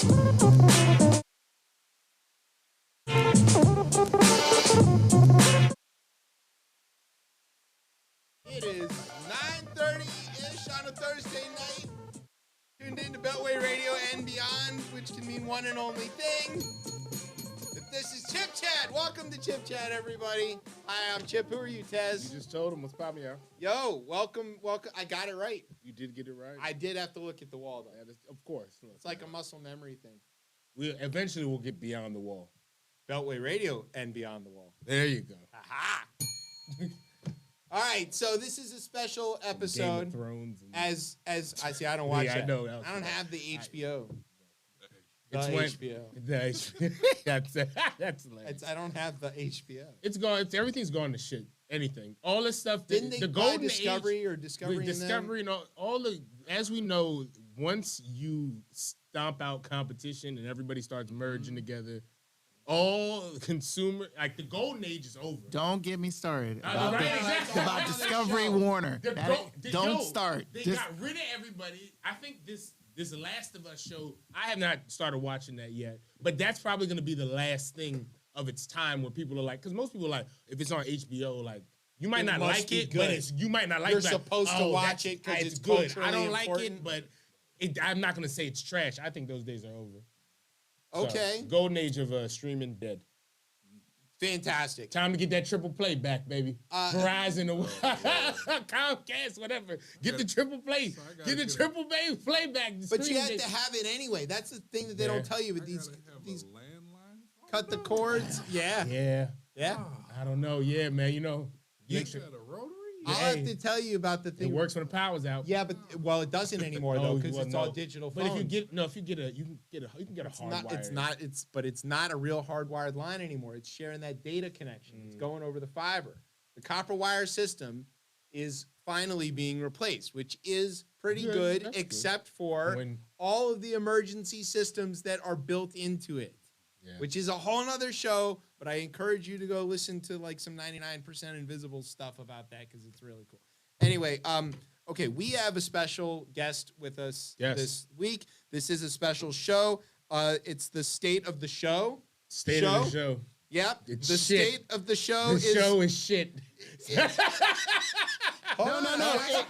It is 9:30-ish on a Thursday night. Tuned in to Beltway Radio and beyond, which can mean one and only thing. This is Chip Chat. Welcome to Chip Chat, everybody. Hi, I'm Chip. Who are you, Tez? You just told him what's popping, y'all. Yo, welcome. I got it right. You did get it right. I did have to look at the wall, though. Yeah, of course. Look, it's like a muscle memory thing. Eventually we'll get beyond the wall. Beltway Radio and beyond the wall. There you go. Aha! All right, so this is a special episode. Game of Thrones. As I see, I don't watch that. I know. I don't have the HBO. It's HBO. That's hilarious. I don't have the HBO. It's gone. Everything's gone to shit. Anything. All this stuff. Didn't they the buy golden Discovery age, or Discovery? Discovery and all the. As we know, once you stomp out competition and everybody starts merging together, all consumer the golden age is over. Don't get me started Exactly. about Discovery Warner. Don't start. They got rid of everybody. I think this Last of Us show, I have not started watching that yet, but that's probably going to be the last thing of its time where people are like, because most people are like, if it's on HBO, like, you might not like it, but you might not like it. You're supposed to watch it because it's good. I don't like it, but I'm not going to say it's trash. I think those days are over. Okay. So, golden age of streaming dead. Fantastic. Time to get that triple play back, baby. Verizon or Comcast, whatever. Get the triple play. Get the triple play back. But you have to have it anyway. That's the thing that they don't tell you with these cut the cords. Yeah. I don't know. Yeah, man. You know. You got a rotary? I'll have to tell you about the thing. It works when the power's out. Yeah, but it doesn't anymore though because it's all digital phones. But if you get a hardwired. It's not a real hardwired line anymore. It's sharing that data connection. It's going over the fiber. The copper wire system is finally being replaced, which is pretty good, except for all of the emergency systems that are built into it. Yeah. Which is a whole nother show, but I encourage you to go listen to like some 99% Invisible stuff about that because it's really cool. Anyway, okay, we have a special guest with us this week. This is a special show. It's the State of the Show. State of the Show. Yep. It's the shit. State of the Show The show is shit.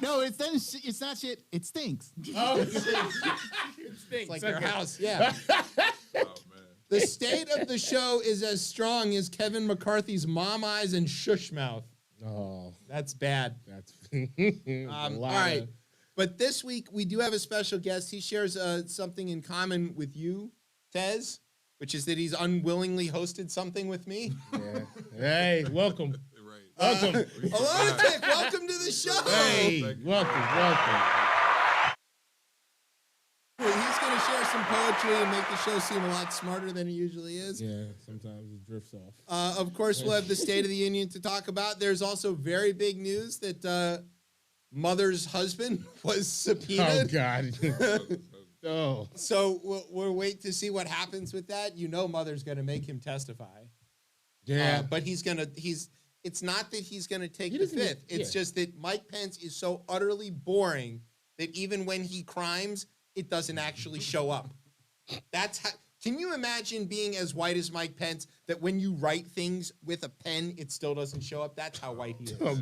No, it's not shit. It stinks. Oh, it stinks. It's like your house, yeah. The State of the Show is as strong as Kevin McCarthy's mom eyes and shush mouth. Oh, that's bad. That's all right. But this week we do have a special guest. He shares something in common with you, Tez, which is that he's unwillingly hosted something with me. Yeah. Hey, welcome. Welcome. Hello, Dick. Welcome to the show. Hey, welcome. He's going to share some poetry and make the show seem a lot smarter than it usually is. Yeah, sometimes it drifts off. Of course, we'll have the State of the Union to talk about. There's also very big news that Mother's husband was subpoenaed. Oh, God. Oh. So we'll wait to see what happens with that. You know Mother's going to make him testify. Yeah. But it's not that he's going to take the fifth. It's just that Mike Pence is so utterly boring that even when he crimes, it doesn't actually show up. Can you imagine being as white as Mike Pence that when you write things with a pen, it still doesn't show up? That's how white he is. Oh,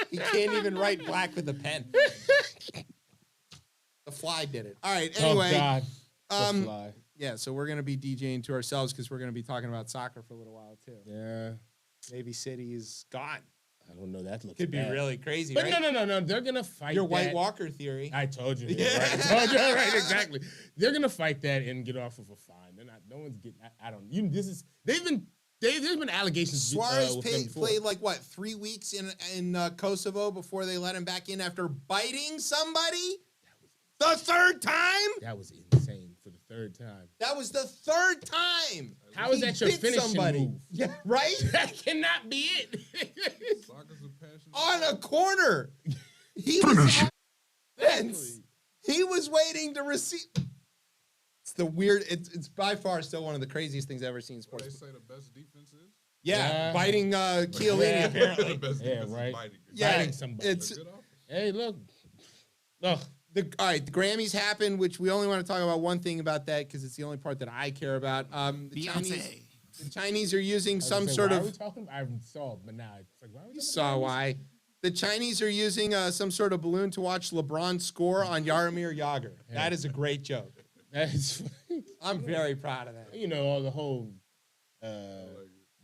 he can't even write black with a pen. The Fly did it. All right, anyway. Oh, God. The Fly. Yeah, so we're going to be DJing to ourselves because we're going to be talking about soccer for a little while, too. Yeah. Navy City is gone. I don't know. That looks Could bad. be really crazy, but right? No. They're going to fight your White Walker theory. I told you. Yeah. Right? I told you. Right, exactly. They're going to fight that and get off of a fine. They're not. No one's getting. I don't. There's been allegations. Suarez played like what 3 weeks in Kosovo before they let him back in after biting somebody. The third time. That was insane for the third time. That was the third time. How is that your finishing move? Yeah, right. That cannot be it. On a corner. He was fence. He was waiting to receive. It's the weird. It's by far still one of the craziest things I've ever seen in sports. They say the best defense is? Yeah, biting Chiellini apparently. The best defense is biting. Yeah, biting somebody. It's hey, look. All right, the Grammys happened, which we only want to talk about one thing about that because it's the only part that I care about. Beyonce. The Chinese are using I was some gonna say, sort why of. Are we talking? I saw, but now it's like, why are we You talking saw about Grammys? why. The Chinese are using some sort of balloon to watch LeBron score on Jaromir Jagr. That is a great joke. That's I'm very proud of that. you know all the whole. That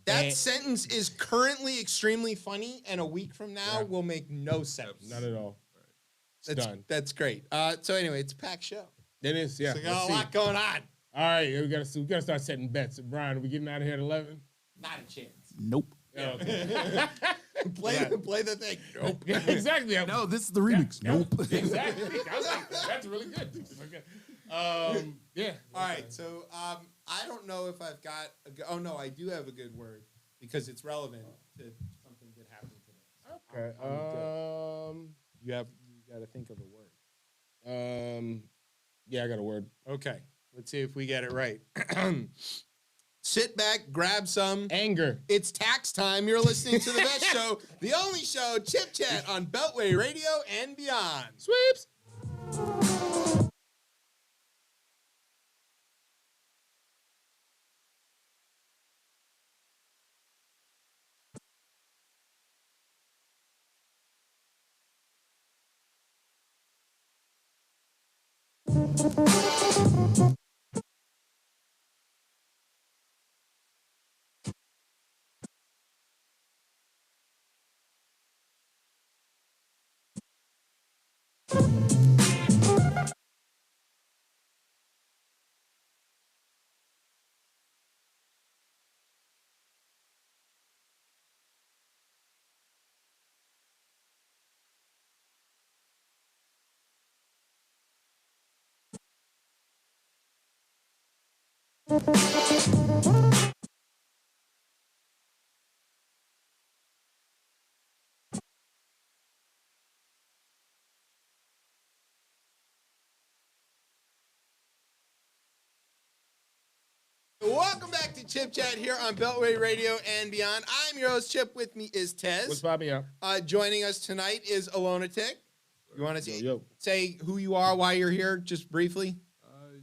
ban- sentence is currently extremely funny, and a week from now Yeah. will make no sense. Not at all. It's done. That's great. So anyway, it's a packed show. It is. Yeah. So we Let's got a see. lot going on. All right, we gotta start setting bets. Brian, are we getting out of here at 11? Not a chance. Nope. Yeah, okay. Play the thing. Nope. Yeah, exactly. No, this is the remix. Yeah, Nope. Exactly. I was like, that's really good. Okay. Yeah. All right. So I don't know if I've got. Oh no, I do have a good word because it's relevant to something that happened today. Okay. You got to think of a word. Yeah, I got a word. Okay. Let's see if we get it right. Sit back, grab some. Anger. It's tax time. You're listening to the best show, the only show, Chip Chat on Beltway Radio and beyond. Sweeps. Welcome back to Chip Chat here on Beltway Radio and beyond. I'm your host, Chip. With me is Tez. What's popping up? Joining us tonight is Alona Tick. You want to Yo. say who you are, why you're here, just briefly?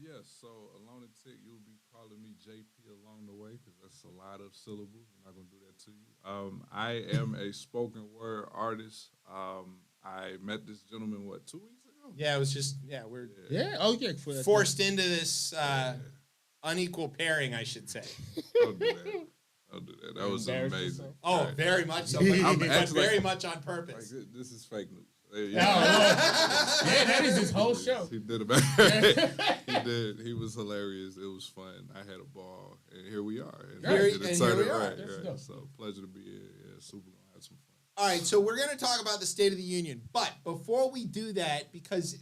Yes, so Alona Tick, you'll be calling me JP along the way because that's a lot of syllables. I'm not going to do that to you. I am a spoken word artist. I met this gentleman, 2 weeks ago? Yeah, it was just, we're Yeah. Oh, yeah. forced into this unequal pairing, I should say. Don't do that. Don't do that. That was Embarrassed amazing. yourself? Oh, Right. very much so. But, I'm but actually- very much on Like, purpose. this is fake news. Oh, yeah, that is his whole show. He did about He did. He was hilarious. It was fun. I had a ball, and here we are. And Here- I and did here we it are. right. That's Right. dope. So pleasure to be here. Yeah, super gonna have some fun. All right, so we're going to talk about the State of the Union. But before we do that, because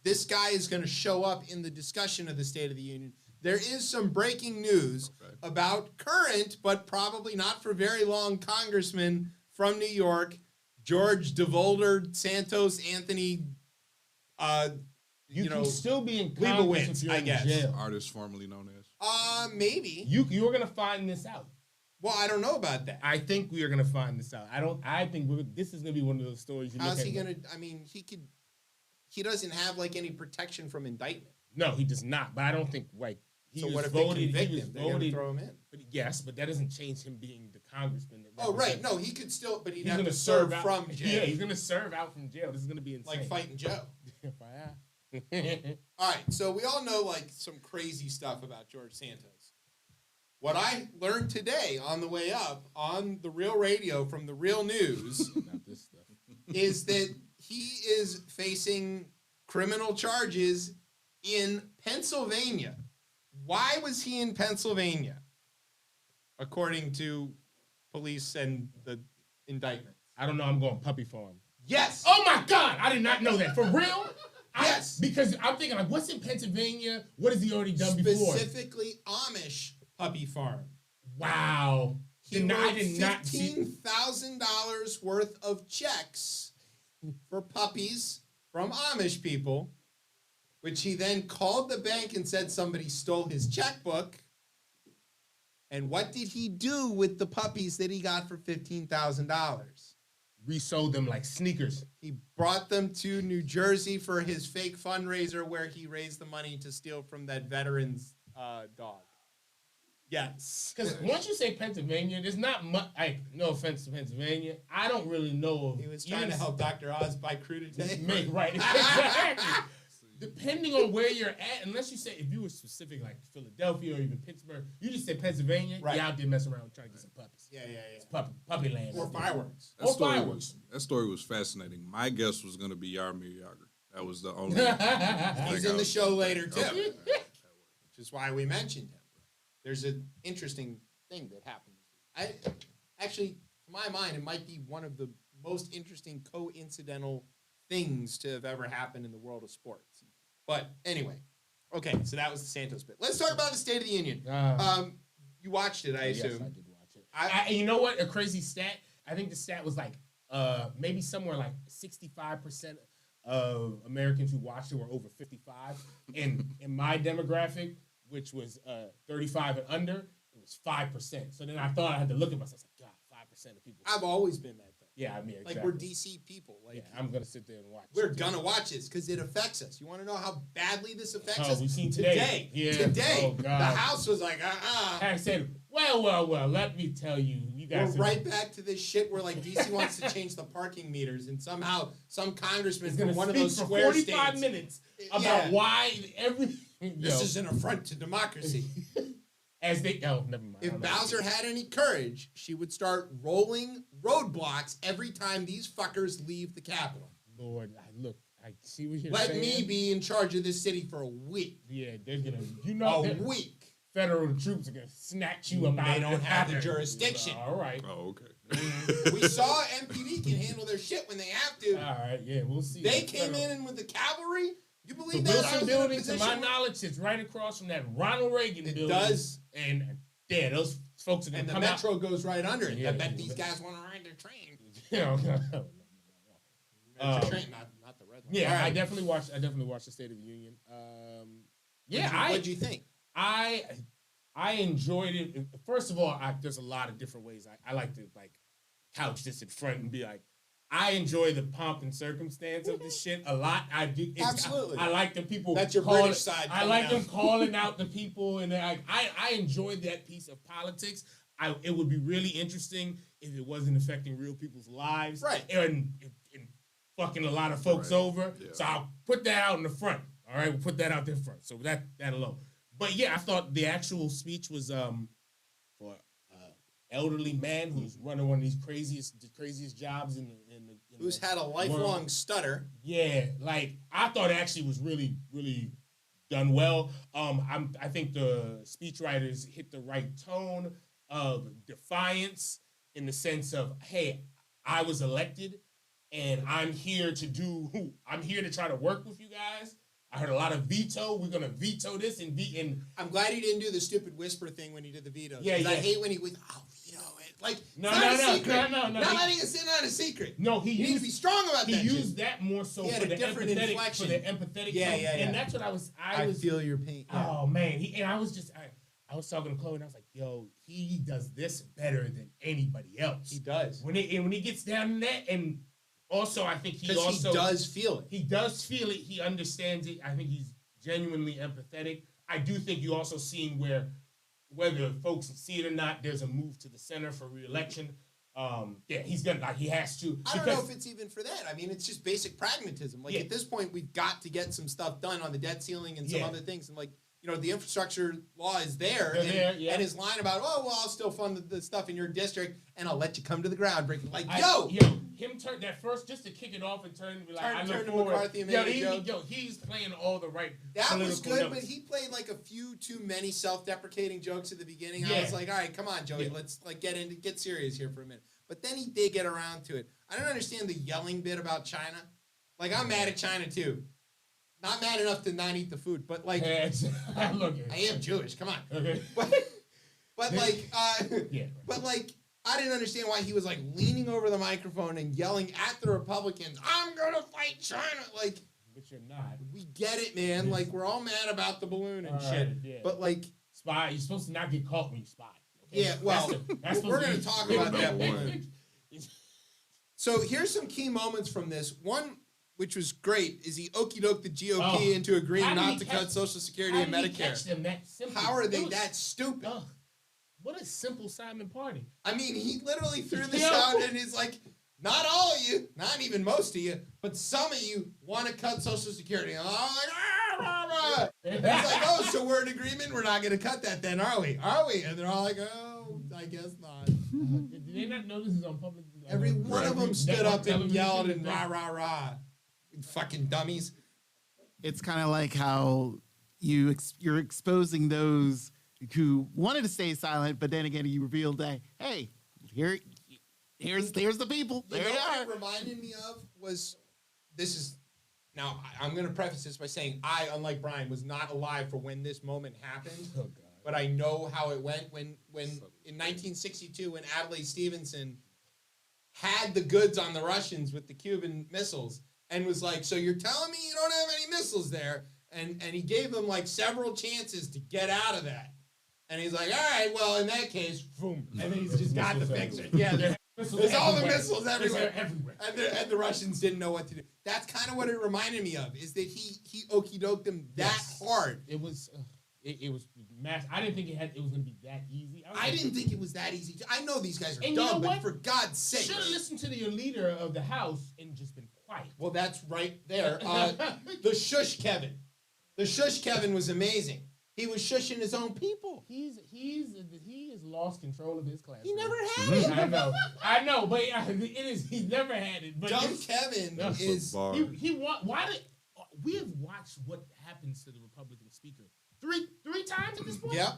this guy is going to show up in the discussion of the State of the Union, there is some breaking news Okay. about current, but probably not for very long, Congressman from New York, George DeVolder Santos Anthony. You know, can still be in Leibowitz, Congress if you're I in guess. jail. Artist formerly known as. Maybe. You're gonna find this out. Well, I don't know about that. I think we are gonna find this out. I think this is gonna be one of those stories. You How's look he at going to? I mean, he doesn't have like any protection from indictment. No, he does not. But I don't think he So was what if voted. they convict he was him? They're going to voted. throw him in. But yes, but that doesn't change him being the congressman. That Oh, right. represents- No, he could still, but he'd He's have gonna to serve out from jail. Yeah, he's gonna serve out from jail. This is gonna be insane. Like fighting Joe. Yeah. All right, so we all know like some crazy stuff about George Santos. What I learned today on the way up on the Real Radio from the Real News Not this stuff. is that he is facing criminal charges in Pennsylvania. Why was he in Pennsylvania? According to police and the indictment. I don't know. I'm going puppy farm. Yes. Oh my God! I did not know that. For real? Yes. Because I'm thinking like, what's in Pennsylvania? What has he already done before? Specifically Amish puppy farm. Wow. He I wrote did not see. $15,000 worth of checks for puppies from Amish people, which he then called the bank and said somebody stole his checkbook. And what did he do with the puppies that he got for $15,000? resold them like sneakers. He brought them to New Jersey for his fake fundraiser where he raised the money to steal from that veteran's dog. Yes. Because once you say Pennsylvania, there's not much. No offense to Pennsylvania, I don't really know. He was trying to help Dr. Oz buy crudité. Right. Exactly. Depending on where you're at, unless you say, if you were specific like Philadelphia or even Pittsburgh, you just said Pennsylvania, right. You're out there messing around trying to get some puppies. Yeah. It's puppy land. Or fireworks. That story was fascinating. My guess was going to be Yarmir Yager. That was the only. He's in the show later, too. Okay. Which is why we mentioned him. There's an interesting thing that happened. Actually, to my mind, it might be one of the most interesting coincidental things to have ever happened in the world of sports. But anyway, okay, so that was the Santos bit. Let's talk about the State of the Union. You watched it, I assume. Yes, I did watch it. And you know what? A crazy stat. I think the stat was like maybe somewhere like 65% of Americans who watched it were over 55. And in my demographic, which was 35 and under, it was 5%. So then I thought I had to look at myself. I was like, God, 5% of people. I've always been that thing. Yeah, I mean, exactly. Like, we're DC people. Like, yeah, I'm going to sit there and watch We're going to watch this because it affects us. You want to know how badly this affects us? We've seen today. Yeah. Today. Oh, God. The House was like, I said, well, let me tell you. You guys we're right back to this shit where, like, DC wants to change the parking meters, and somehow some congressman from one of those square 45 states minutes about why this is an affront to democracy. Never mind. If Bowser had any courage, she would start rolling roadblocks every time these fuckers leave the Capitol. Lord, I see what you're saying. Let me be in charge of this city for a week. Yeah, they're gonna, a week. Federal troops are gonna snatch you about. They don't have the jurisdiction. All right. Oh, okay. We saw MPD can handle their shit when they have to. All right, yeah, we'll see. They came in with the cavalry. You believe the that? Wilson building, to my knowledge, is right across from that Ronald Reagan building. It does. And those folks are going to come out. And the metro goes right under it. I bet these guys want to ride their train. Train, not the red one. Yeah, right. I definitely watched the State of the Union. What'd you think? I enjoyed it. First of all, there's a lot of different ways. I like to couch this in front and be like, I enjoy the pomp and circumstance of this shit a lot. I do. Absolutely. I like the people. That's your British side. I like them calling out the people, and I enjoyed that piece of politics. It would be really interesting if it wasn't affecting real people's lives, right? And fucking a lot of folks over. Yeah. So I'll put that out in the front. All right, we'll put that out there front. So that alone. But yeah, I thought the actual speech was for elderly man who's running one of these craziest jobs in the who's had a lifelong world. Stutter. Yeah, I thought it actually was really, really done well. I think the speechwriters hit the right tone of defiance in the sense of, hey, I was elected and I'm here to try to work with you guys. I heard a lot of veto. We're gonna veto this and I'm glad he didn't do the stupid whisper thing when he did the veto. Yeah. I hate when he was veto it. Like no. Not letting it sit on a secret. No, you need to be strong about that. He used that more so for the empathetic. Yeah. And that's what I feel your pain. Yeah. Oh man, I was talking to Chloe and I was like, yo, he does this better than anybody else. He does. When he gets down in that, and also I think he does feel it. He does feel it. He understands it. I think he's genuinely empathetic. I do think you also seeing whether folks see it or not, there's a move to the center for re-election. He's gonna he has to. I don't know if it's even for that. I mean, it's just basic pragmatism. At this point, we've got to get some stuff done on the debt ceiling and some other things. And the infrastructure law is there. And his line about, I'll still fund the stuff in your district and I'll let you come to the groundbreaking. Him turn that first just to kick it off and turn and be like, turn to McCarthy and make a joke. He's playing all the right. That was good, notes. But he played a few too many self-deprecating jokes at the beginning. I was like, all right, come on, Joey, let's get serious here for a minute. But then he did get around to it. I don't understand the yelling bit about China. I'm mad at China too. Not mad enough to not eat the food, but I am Jewish. Come on. Okay. But I didn't understand why he was leaning over the microphone and yelling at the Republicans, I'm gonna fight China. But you're not. We get it, man. We're all mad about the balloon and shit. Yeah. But spy, you're supposed to not get caught when you spy. Okay? Yeah, well, we're gonna talk about that balloon. So here's some key moments from this. One, which was great, is he okey doked the GOP into agreeing not to cut Social Security and Medicare. Catch them that simple? How are they that stupid? What a simple Simon Party. I mean, he literally threw this out and he's like, not all of you, not even most of you, but some of you want to cut Social Security. And I'm like, rah, rah. It's like, oh, so we're in agreement? We're not going to cut that then, are we? Are we? And they're all like, oh, I guess not. Did they not know this is on public? Every one of them stood up and yelled and rah, rah, rah. Fucking dummies. It's kind of like how you're exposing those who wanted to stay silent, but then again, you revealed that, hey, here's the people. There they are. What it reminded me of was, now I'm going to preface this by saying I, unlike Brian, was not alive for when this moment happened. Oh, God. But I know how it went when in 1962, when Adlai Stevenson had the goods on the Russians with the Cuban missiles and was like, so you're telling me you don't have any missiles there? And he gave them like several chances to get out of that. And he's like, all right, well, in that case, boom. And then he's just got the picture. Yeah, there's all the missiles everywhere. And the Russians didn't know what to do. That's kind of what it reminded me of, is that he okey-doked them that hard. It was mass. I didn't think it was going to be that easy. I didn't think it was that easy. I know these guys are and dumb, you know but for God's sake. Should have listened to your leader of the House and just been quiet. Well, that's right there. The shush Kevin. The shush Kevin was amazing. He was shushing his own people. He has lost control of his class. He never had it. I know, but he's never had it. But dumb Kevin is why did we have watched what happens to the Republican speaker three times at this point? Yeah.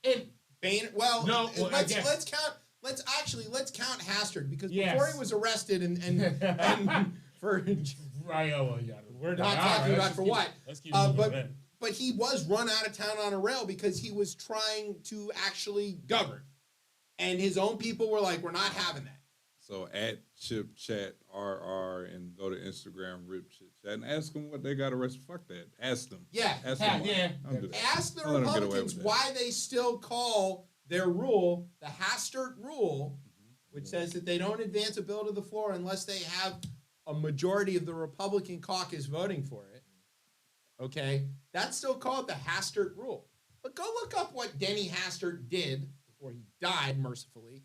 And Boehner. Well, let's count. Let's count Hastert, because before he was arrested and for we're not talking about for what. But he was run out of town on a rail because he was trying to actually govern. And his own people were like, we're not having that. So at ChipChat RR and go to Instagram, Rip ChipChat, and ask them what they got arrested. Fuck that. Ask them. Yeah. Ask them. Ask the Republicans why they still call their rule the Hastert rule, which says that they don't advance a bill to the floor unless they have a majority of the Republican caucus voting for it. Okay? That's still called the Hastert rule. But go look up what Denny Hastert did before he died, mercifully,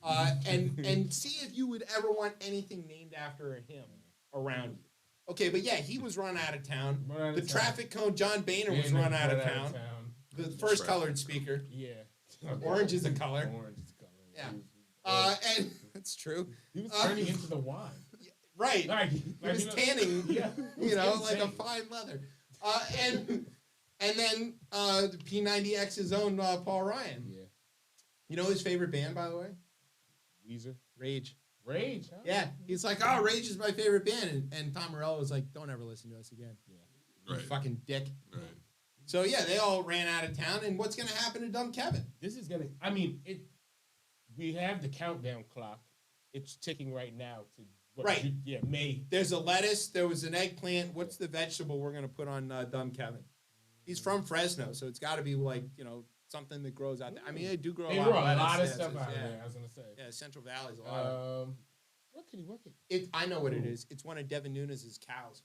and see if you would ever want anything named after him around you. Okay, but yeah, he was run out of town. The traffic cone, John Boehner was run out of town. The first colored speaker. Yeah. Orange is a color. Orange is a color. Yeah. And that's true. He was turning into the wine. Right. He was tanning, like a fine leather. And then the P90X's own Paul Ryan. Yeah. You know his favorite band, by the way? Weezer. Rage. Rage, huh? Yeah. He's like, oh, Rage is my favorite band. And Tom Morello was like, don't ever listen to us again. Yeah. You fucking dick. Right. So, yeah, they all ran out of town. And what's going to happen to dumb Kevin? This is going to, we have the countdown clock. It's ticking right now to May. There's a lettuce. There was an eggplant. What's the vegetable we're going to put on dumb Kevin? He's from Fresno, so it's got to be like, something that grows out there. I mean, they do grow a lot of stuff out there, I was going to say. Yeah, Central Valley's a lot of. What can he work it? I know what it is. It's one of Devin Nunes' cows.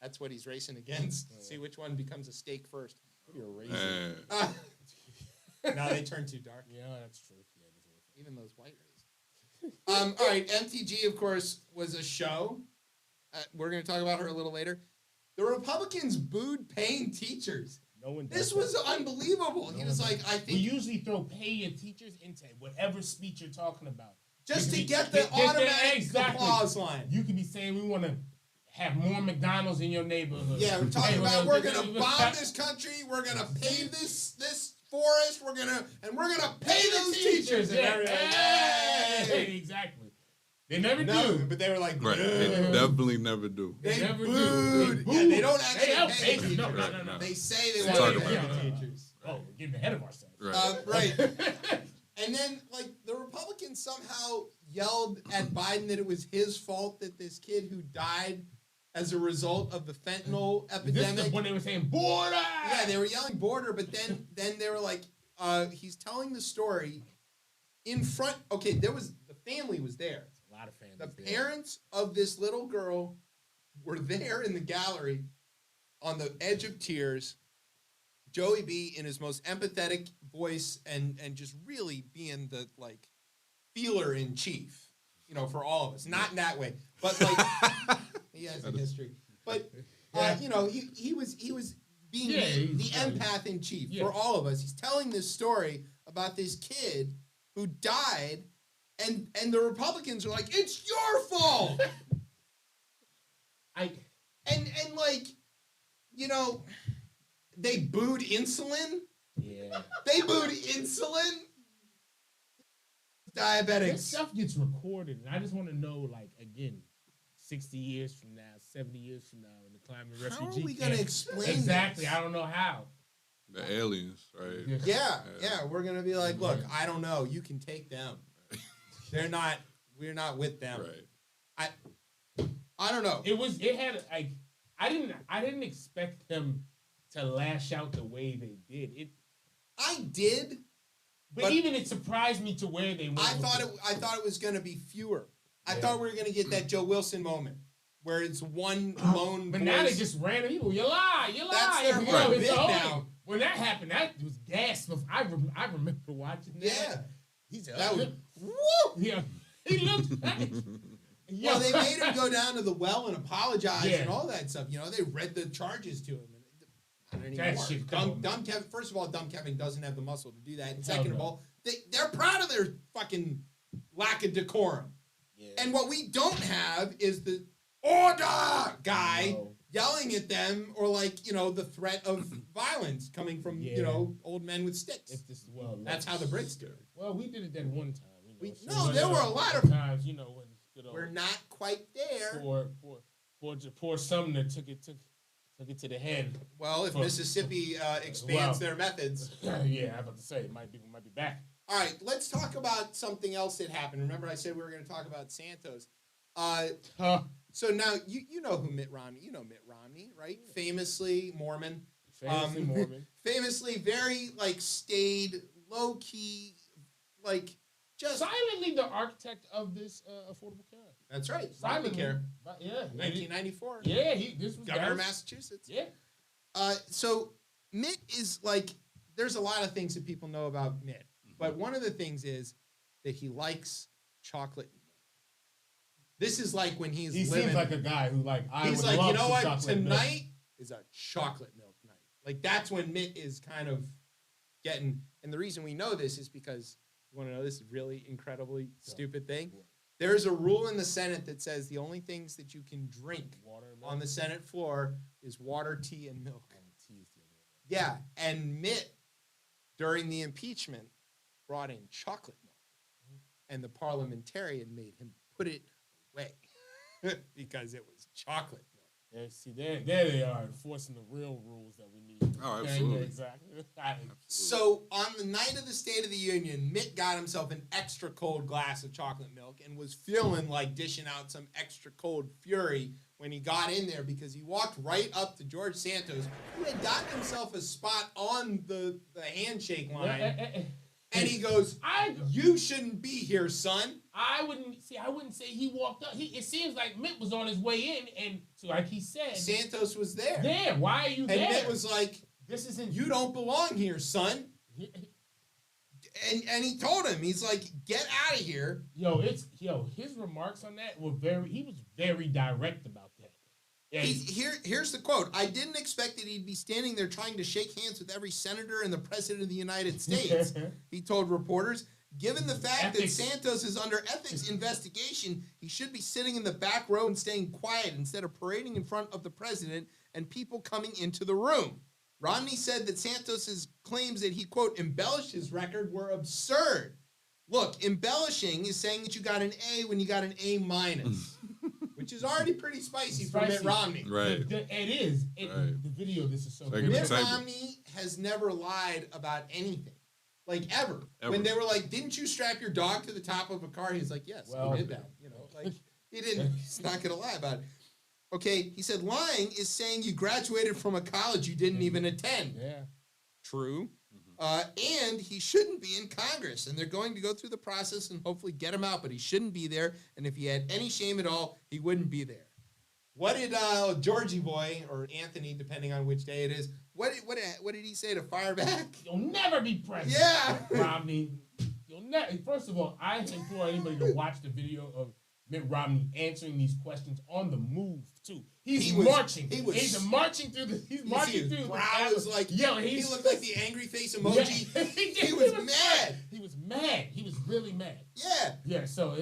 That's what he's racing against. See which one becomes a steak first. What are you racing? Now they turn too dark. Yeah, that's true. Yeah, even those white rays. All right, MTG, of course, was a show. We're going to talk about her a little later. The Republicans booed paying teachers. No one. This was unbelievable. He was like, I think. We usually throw pay your teachers into whatever speech you're talking about. Just to get the automatic applause line. You could be saying we want to have more McDonald's in your neighborhood. Yeah, we're talking about we're going to bomb this country. We're going to pave this forest. We're going to pay those teachers. Hey, exactly. They never do. But they were like, right. They definitely never do. They never do. Yeah, they don't actually pay teachers. No. They say they want to pay the teachers. Oh, we're getting ahead of ourselves. Right. And then, like, the Republicans somehow yelled at Biden that it was his fault that this kid who died as a result of the fentanyl epidemic. This is when they were saying border. Yeah, they were yelling border, but then they were like, he's telling the story in front. Okay, the family was there. A lot of fans. The there. parents of this little girl were there in the gallery on the edge of tears. Joey B in his most empathetic voice and just really being the like feeler in chief, you know, for all of us. Not in that way, but like he has a history. But you know, he was being the empath in chief for all of us. He's telling this story about this kid who died, and the Republicans are like, it's your fault. And like, you know, they booed insulin. Yeah. They booed insulin. Diabetics. This stuff gets recorded, and I just want to know, like, again, 60 years from now, 70 years from now, in the climate refugee How are we going to explain exactly? this? I don't know how. The aliens, right? Yeah. We're going to be like, look, I don't know. You can take them. We're not with them. Right. I don't know. It had like, I didn't expect them to lash out the way they did. I did. But even it surprised me to where they went. I thought it was going to be fewer. I thought we were going to get that Joe Wilson moment where it's one lone But voice. now they just random people. You lie. That's their whole bit now. When that happened, that was gas. I remember watching that. Yeah. He said, That was, woo! Yeah. He looked like... Well, they made him go down to the well and apologize and all that stuff. You know, they read the charges to him. That shit dumb Kevin. First of all, dumb Kevin doesn't have the muscle to do that. And second of all, they're proud of their fucking lack of decorum. Yeah. And what we don't have is the order guy yelling at them, or like, you know, the threat of violence coming from you know, old men with sticks. That's how the Brits do it. Well, we did it that one time. You know, no, there were a lot of times. You know, when we're not quite there. Poor Sumner took it to the head. Well, if Mississippi expands their methods. Yeah, I was about to say it might be back. All right, let's talk about something else that happened. Remember, I said we were going to talk about Santos. So now you know who Mitt Romney. You know Mitt Romney, right? Famously Mormon. Famously very like staid, low key, like just silently the architect of this Affordable Care. That's right, Obamacare. Yeah, 1994. Yeah, this was governor of Massachusetts. Yeah. So Mitt is like, there's a lot of things that people know about Mitt, but one of the things is that he likes chocolate. This is like when he seems like a guy who he's like, you know what? Tonight is a chocolate milk night. Like that's when Mitt is kind of getting. And the reason we know this is because you want to know this really incredibly stupid thing. There's a rule in the Senate that says the only things that you can drink on the Senate floor is water, tea, and milk. Yeah, and Mitt, during the impeachment, brought in chocolate milk, and the parliamentarian made him put it away because it was chocolate milk. Yeah, see, there they are enforcing the real rules that we need. Oh, absolutely. Exactly. So on the night of the State of the Union, Mitt got himself an extra cold glass of chocolate milk and was feeling like dishing out some extra cold fury when he got in there, because he walked right up to George Santos, who had gotten himself a spot on the handshake line. And he goes, you shouldn't be here, son. I wouldn't say he walked up. It seems like Mitt was on his way in, and so like he said, Santos was there. There, why are you there? And Mitt was like, "This isn't. You don't belong here, son." And he told him, he's like, "Get out of here." His remarks on that were he was very direct about that. Yeah, here's the quote. "I didn't expect that he'd be standing there trying to shake hands with every senator and the president of the United States," he told reporters. "Given the fact that Santos is under ethics investigation, he should be sitting in the back row and staying quiet instead of parading in front of the president and people coming into the room." Romney said that Santos's claims that he, quote, embellished his record were absurd. Look, embellishing is saying that you got an A when you got an A minus. Which is already pretty spicy for Mitt Romney. Right. It is. The video of this is so good. Mitt Romney has never lied about anything. Like, ever. When they were like, "Didn't you strap your dog to the top of a car?" He's like, "Yes, we did that." You know, like, he didn't. He's not going to lie about it. Okay, he said, "Lying is saying you graduated from a college you didn't even attend." Yeah. True. And he shouldn't be in Congress. And they're going to go through the process and hopefully get him out, but he shouldn't be there. And if he had any shame at all, he wouldn't be there. What did Georgie boy, or Anthony, depending on which day it is, what did he say to fire back? You'll never be president. Yeah. Romney. You'll never. First of all, I implore anybody to watch the video of Mitt Romney answering these questions on the move too. He's marching. He's marching through the. He's marching through. Brow was like, he looked like the angry face emoji. Yeah. he was mad. He was mad. He was really mad. Yeah. Yeah. So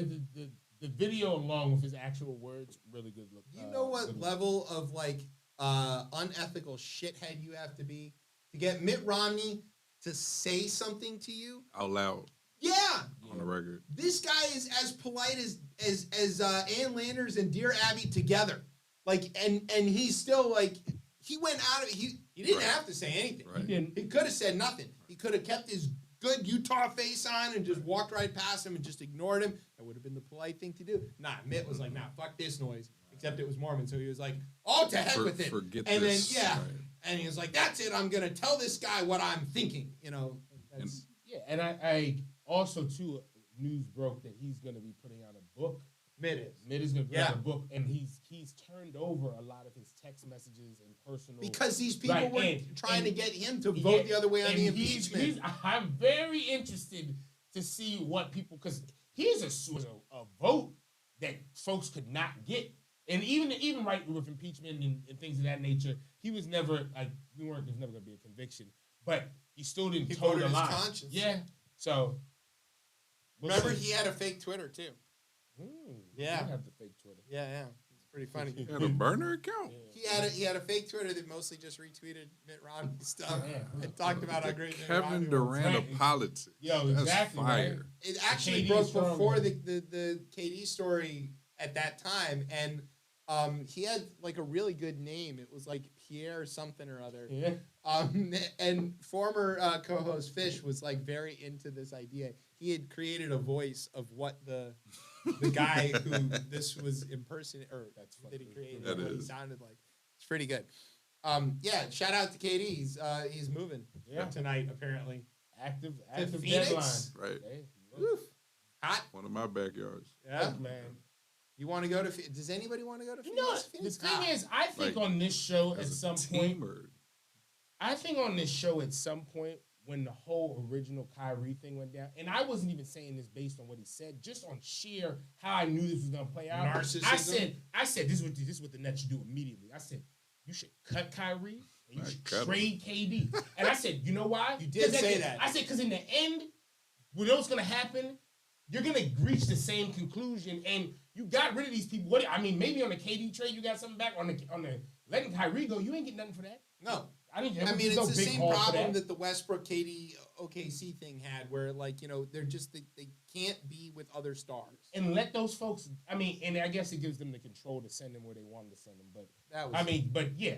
the video, along with his actual words, really good look. You know what level of like unethical shithead you have to be to get Mitt Romney to say something to you out loud. Yeah. On the record. This guy is as polite as Ann Landers and Dear Abby together. Like, and he's still like, he went out of it. He didn't have to say anything. Right. He could have said nothing. He could have kept his good Utah face on and just walked right past him and just ignored him. That would have been the polite thing to do. Nah, Mitt was like, nah, fuck this noise. Except it was Mormon, so he was like, oh, to heck with it. Forget and this. then, yeah. Right. And he was like, that's it. I'm going to tell this guy what I'm thinking. You know. Yeah, and I also, too, news broke that he's going to be putting out a book. Mitt is going to put out a book, and he's turned over a lot of his text messages and personal. Because these people were trying to get him to vote the other way on the impeachment. I'm very interested to see what people, because he's a vote that folks could not get. And even right with impeachment and things of that nature, he was never, like, there's never going to be a conviction. But he still didn't toe the line. Conscience. Yeah. So. Remember, he had a fake Twitter, too. Yeah. He had the fake Twitter. Yeah. It's pretty funny. He had a burner account. Yeah. He had a fake Twitter that mostly just retweeted Mitt Romney stuff and talked about how great Kevin Durant of politics. Yo, exactly. That's fire. Right? It actually broke before the KD story at that time, and he had like a really good name. It was like Pierre something or other. Yeah. And former co-host Fish was like very into this idea. He had created a voice of what the guy who this was impersonating, or that he created, what he sounded like. It's pretty good. Yeah, shout out to KD. He's moving tonight apparently. Active Phoenix? deadline. Right. Woof. Hot. One of my backyards. Yeah, man. You want to go to? Does anybody want to go to Phoenix? You know, the thing is, I think on this show at some point. I think on this show at some point when the whole original Kyrie thing went down, and I wasn't even saying this based on what he said, just on sheer how I knew this was gonna play out. Narcissism. I said this is what the Nets should do immediately. I said you should cut Kyrie and you should trade KD. And I said, you know why? You did say that. I said because in the end, when what's gonna happen, you're gonna reach the same conclusion, and you got rid of these people. Maybe on the KD trade you got something back. On the letting Kyrie go, you ain't getting nothing for that. No. It's the same problem that the Westbrook KD OKC thing had, where they're just they can't be with other stars. And let those folks. And I guess it gives them the control to send them where they wanted to send them. But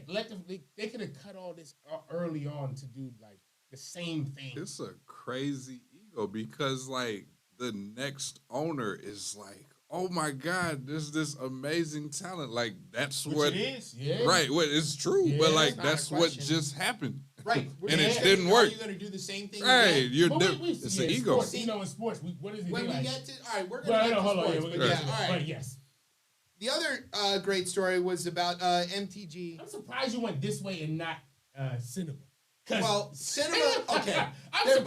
let them. They could have cut all this early on to do like the same thing. It's a crazy ego because like the next owner is like, oh my God, there's this amazing talent. Like that's what it is, yeah. Right, well, it's true, but like that's what just happened. Right. And it didn't work. Are you gonna do the same thing? Right, it's an ego. Sports, in sports, what is it? When we like? get to all right, we're gonna get to sports. All right. But yes. The other great story was about MTG. I'm surprised you went this way and not cinema. Well, cinema. Okay, they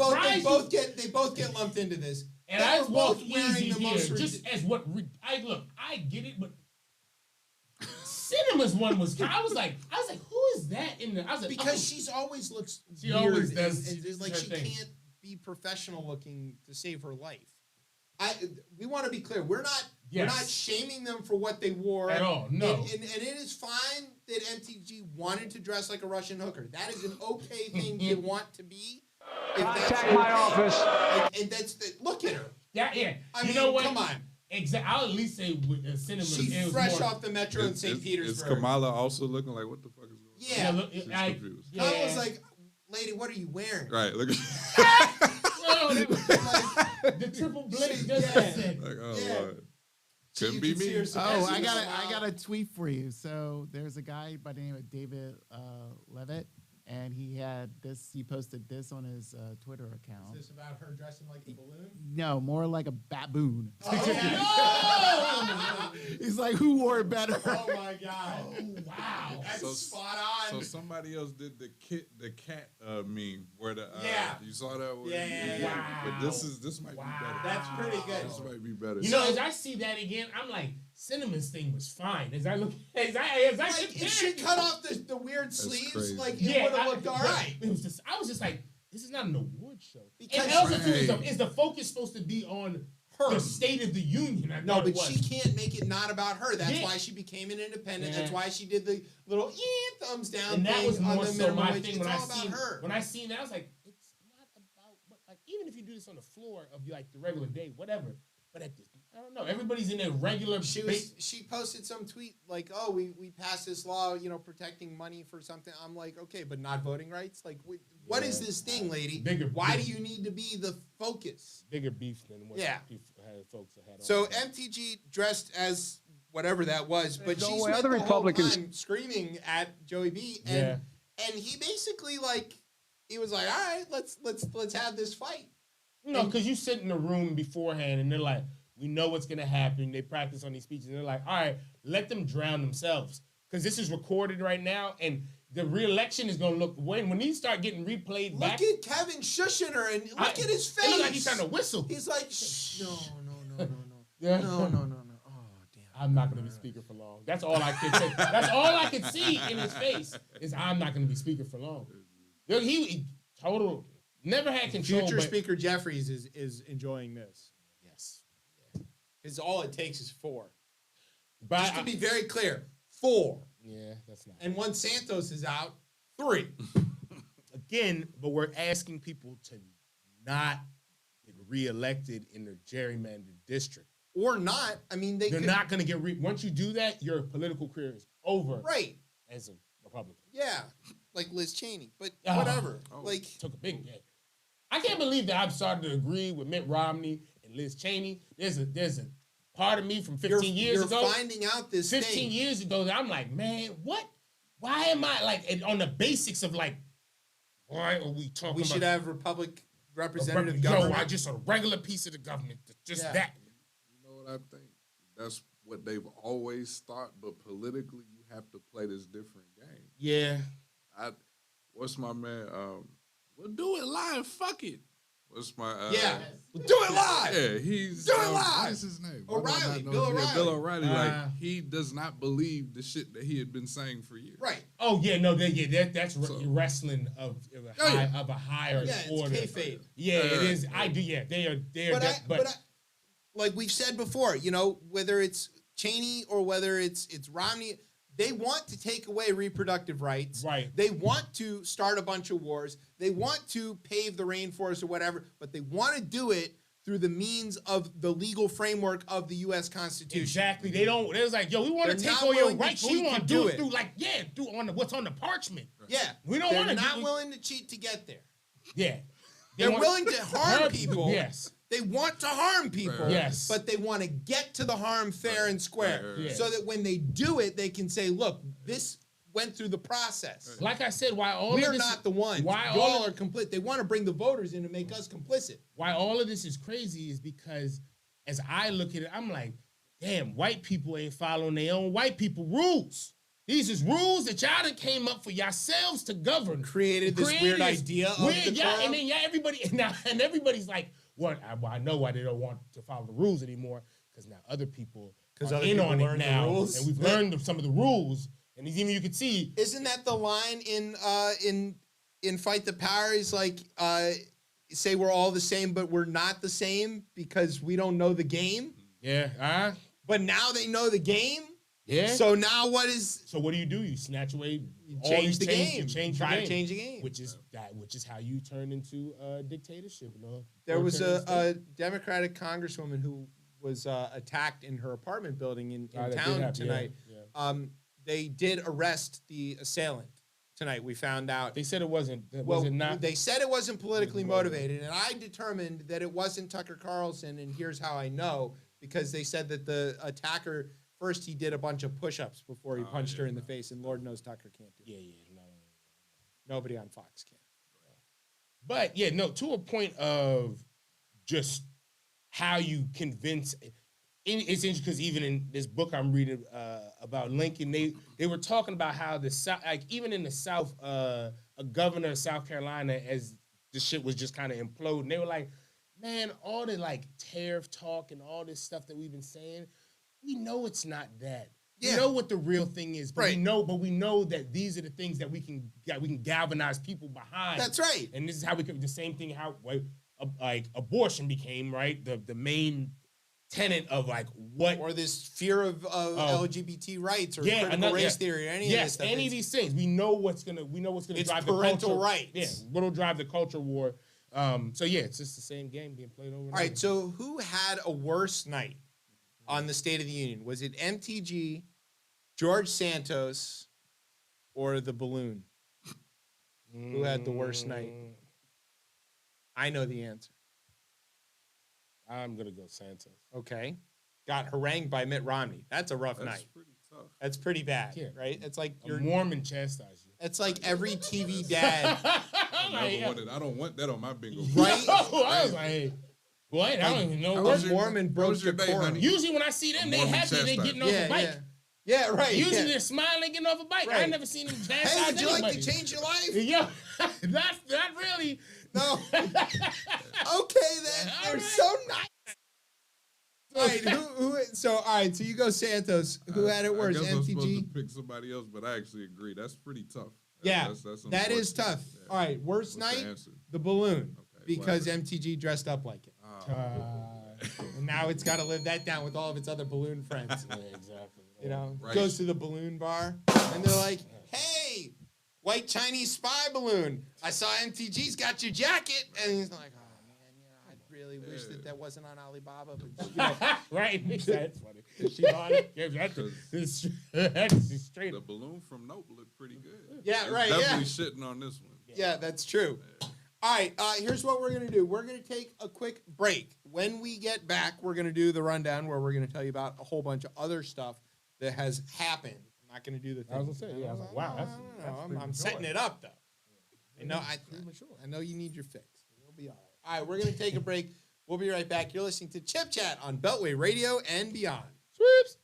both get lumped into this. And I walk easy here, just as what I get it, but Cinema's one was. I was like, who is that in the? I was like, because she's always looks. She weird always does. And it's like she can't be professional looking to save her life. We want to be clear. We're not shaming them for what they wore at all. No, and it is fine that MTG wanted to dress like a Russian hooker. That is an okay thing to want to be. Contact my office. And that's look at her. Yeah. I mean, know what? Come on. Exactly. I'll at least say with Cinema. She's fresh off the metro in St. Petersburg. Is Kamala also looking like what the fuck is going on? Yeah. She's confused. I was like, lady, what are you wearing? Right. Look at the triple blade just said. like, oh Lord. Couldn't be me. I got a tweet for you. So there's a guy by the name of David Levitt, and he had this. He posted this on his Twitter account. Is this about her dressing like a balloon? No, more like a baboon. Oh, He's like, who wore it better? oh my God. Oh, wow. That's So- spot on. So somebody else did the cat meme where the Yeah. you saw that one? Yeah. Wow. But this might be better. That's pretty good. This might be better. You know, as I see that again, I'm like, Cinnamon's thing was fine. As I look, as I Like, if she cut off the weird sleeves, crazy. like, it yeah, would have looked all right. It was just, I was just like, this is not an award show. Because- And also, too, Right. is the focus supposed to be on Her. the State of the Union? I No, thought but it was. she can't make it not about her. That's Yeah. why she became an independent. Yeah. That's why she did the little thumbs down And that thing was on more the so minimum my wage. thing It's when I all about seen her. when I seen that. I was like, it's not about what, like, even if you do this on the floor of like the regular day, whatever. But at this, I don't know. Everybody's in their regular. She posted some tweet like, "Oh, we passed this law, protecting money for something." I'm like, okay, but not voting rights. Like, what is this thing, lady? Why do you need to be the focus? bigger beef than what Yeah. people had, folks had. So on. MTG dressed as whatever that was, but No she way. spent Other the Republicans- whole time screaming at Joey B. Yeah. And he basically he was like, all right, let's have this fight. No, because you sit in the room beforehand and they're like, we know what's going to happen. They practice on these speeches and they're like, all right, let them drown themselves. Because this is recorded right now and the re-election is going to look, when these start getting replayed Look back. at Kevin shushing her and look at his face. It looks like he's trying to whistle. He's like, shh, no. Yeah. No. Oh, damn. I'm not going to be speaker for long. That's all I could say. That's all I could see in his face is I'm not going to be speaker for long. He total, never had control. Future but- Speaker Jeffries is enjoying this. Yes. Because all it takes is 4. But Just to be very clear, 4. yeah, that's not. And once Santos is out, 3. Again, but we're asking people to not get reelected in their gerrymandered district. Or not. I mean, They're could, not going to get once you do that, your political career is over right. as a Republican. Yeah. Like Liz Cheney. But Ah. whatever. Oh. Like, Took a big hit. I can't believe that I've started to agree with Mitt Romney and Liz Cheney. There's a part of me from 15 years you're ago. finding out this 15 thing. years ago, that I'm like, man, what? Why am I like and on the basics of like, why are we talking We about should have Republic representative Yo, government. I just a regular piece of the government. Just Yeah. that. You know what I think? That's what they've always thought, but politically you have to play this different game. Yeah. What's my man? We'll do it live. Fuck it. What's my Yeah. Do it live. Yeah, he's Do it live! What is his name? O'Reilly, Why do I not know Bill his name? O'Reilly. Bill O'Reilly. Ah. Like he does not believe the shit that he had been saying for years. Right. Oh yeah, no, that's So- wrestling of Oh, yeah. a higher Yeah, it's order. kayfabe. Yeah, it is. I do. Yeah, they are. But like we've said before, whether it's Cheney or whether it's Romney, they want to take away reproductive rights. Right. They want to start a bunch of wars. They want to pave the rainforest or whatever, but they want to do it through the means of the legal framework of the U.S. Constitution. Exactly. They don't. They're like, yo, we want to They're take not all your willing to rights, but we cheat want to to do do it it. through through what's on the parchment. Yeah. We don't They're wanna not do- willing to cheat to get there. Yeah. They're want- willing to harm people. Yes. They want to harm people, Yes. but they want to get to the harm fair and square, Yeah. so that when they do it, they can say, "Look, this went through the process. Like I said, why all We're of this, not the ones. Why Y'all all are complete. They want to bring the voters in to make us complicit." why all of this is crazy is because as I look at it, I'm like, damn, white people ain't following their own white people rules. These is rules that y'all done came up for yourselves to govern. Created this weird idea of the yeah, club. and then everybody and everybody's like, well, I know why they don't want to follow the rules anymore because now other people 'Cause are other in people on it learned the now, rules. and we've learned some of the rules, and even you could see. Isn't that the line in Fight the Power? Is like say we're all the same, but we're not the same because we don't know the game. Yeah, But now they know the game. yeah. So now what is? So what do? You snatch away, Change the game. You change Try the to change the game. which is how you turn into a dictatorship. There was authoritarian a Democratic congresswoman who was attacked in her apartment building in that did town happen, tonight. yeah. They did arrest the assailant tonight. We found out. They said it wasn't. Well, Was it not? they said it wasn't politically motivated, and I determined that it wasn't Tucker Carlson, and here's how I know, because they said that the attacker, first he did a bunch of push-ups before he punched her in the face, and Lord knows Tucker can't do it. Yeah. Nobody on Fox can. But yeah, no, to a point of just how you convince. It's interesting because even in this book I'm reading about Lincoln, they were talking about how the South, like even in the South, a governor of South Carolina, as the shit was just kind of imploding, they were like, man, all the like tariff talk and all this stuff that we've been saying, we know it's not that. Yeah. We know what the real thing is, but Right. we know that these are the things that we can galvanize people behind. That's right. And this is how we could the same thing how like abortion became, right? The main tenet of like what Or this fear of LGBT rights or critical race theory or any of this stuff. Any of these things. We know what's gonna It's drive the parental culture. rights. Yeah, what'll drive the culture war. So yeah, it's just the same game being played over and All right, over. so who had a worse night on the State of the Union? Was it MTG, George Santos, or the balloon? Who had the worst night? I know the answer. I'm gonna go Santos. Okay. Got harangued by Mitt Romney. That's a rough That's night. pretty tough. That's pretty bad, Yeah. right? It's like A Mormon chastise you. it's like every TV dad, I don't want that on my bingo. right? I was like, hey, what? I don't even know How what. was your- Mormon how broke was your day, decorum. honey? Usually when I see them, they Mormon happy they chastise. getting off a bike. Yeah, right. Usually yeah. they're smiling getting off a bike. I Right. ain't never seen them chastise Hey, would you like anybody. to change your life? Yo, not really. No. Okay, then. All They're right. so nice. All right, so you go Santos. Who had it worse? I guess I'm supposed to MTG? pick somebody else, but I actually agree. That's pretty tough. Yeah, that's that is unfortunate. tough. Yeah. All right, worst What's the night? answer? The balloon. Okay, Because whatever. MTG dressed up like it. And now it's got to live that down with all of its other balloon friends. Yeah, exactly. You know, Right. goes to the balloon bar, and they're like, "Hey, white Chinese spy balloon! I saw MTG's got your jacket," and he's like, "Oh man, I really wish that wasn't on Alibaba." But Right? That's funny. She on it. Yeah, that's straight The up. balloon from Nope looked pretty good. Yeah, It's right, Definitely shitting on this one. yeah, that's true. All right, here's what we're gonna do. We're gonna take a quick break. When we get back, we're gonna do the rundown where we're gonna tell you about a whole bunch of other stuff that has happened. I'm not gonna do the thing. I was gonna say, yeah, I was like, wow, that's I'm premature. setting it up though. I know, I know you need your fix. You'll be all right. All right, we're gonna take a break. We'll be right back. You're listening to Chip Chat on Beltway Radio and beyond. Sweeps.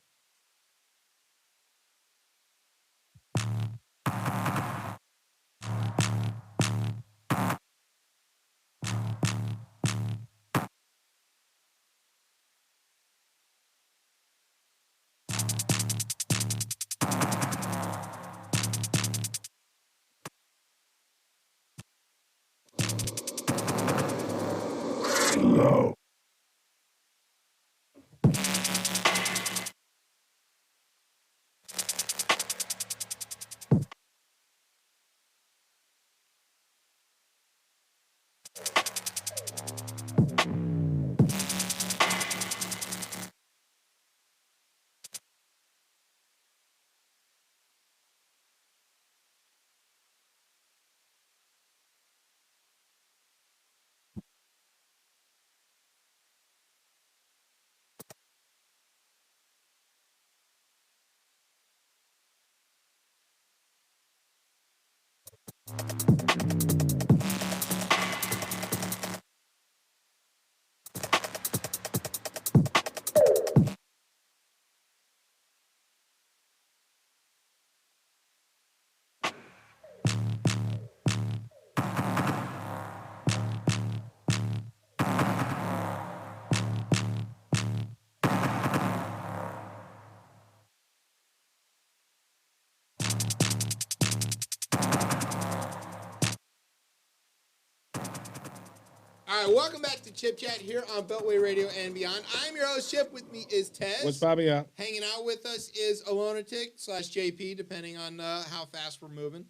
All right, welcome back to Chip Chat here on Beltway Radio and beyond. I'm your host, Chip. With me is Tez. What's Bobby out? Hanging out with us is Alonatic/JP, depending on how fast we're moving.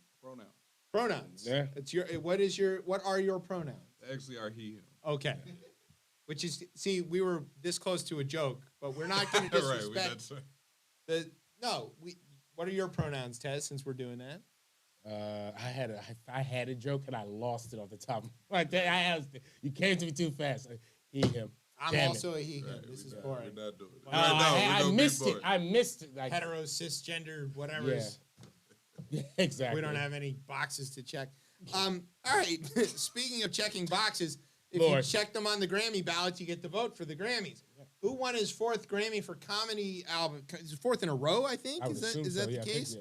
Pronouns. Yeah. It's what are your pronouns? Actually, are he him? Okay. Which is, see, we were this close to a joke, but we're not going to disrespect what are your pronouns, Tez, since we're doing that? I had a joke and I lost it off the top. Like that, you came to me too fast. He, him. I'm Damn also a he, him. Right, This is we're boring. not doing it. I missed it. I missed it. Like, Hetero, cisgender, whatever. yeah. Yeah, exactly. We don't have any boxes to check. All right. Speaking of checking boxes, if Lord. you check them on the Grammy ballot, you get to vote for the Grammys. Who won his 4th Grammy for comedy album? Is it 4th in a row, I think? I would Is that, assume is so, that yeah, I the think, case?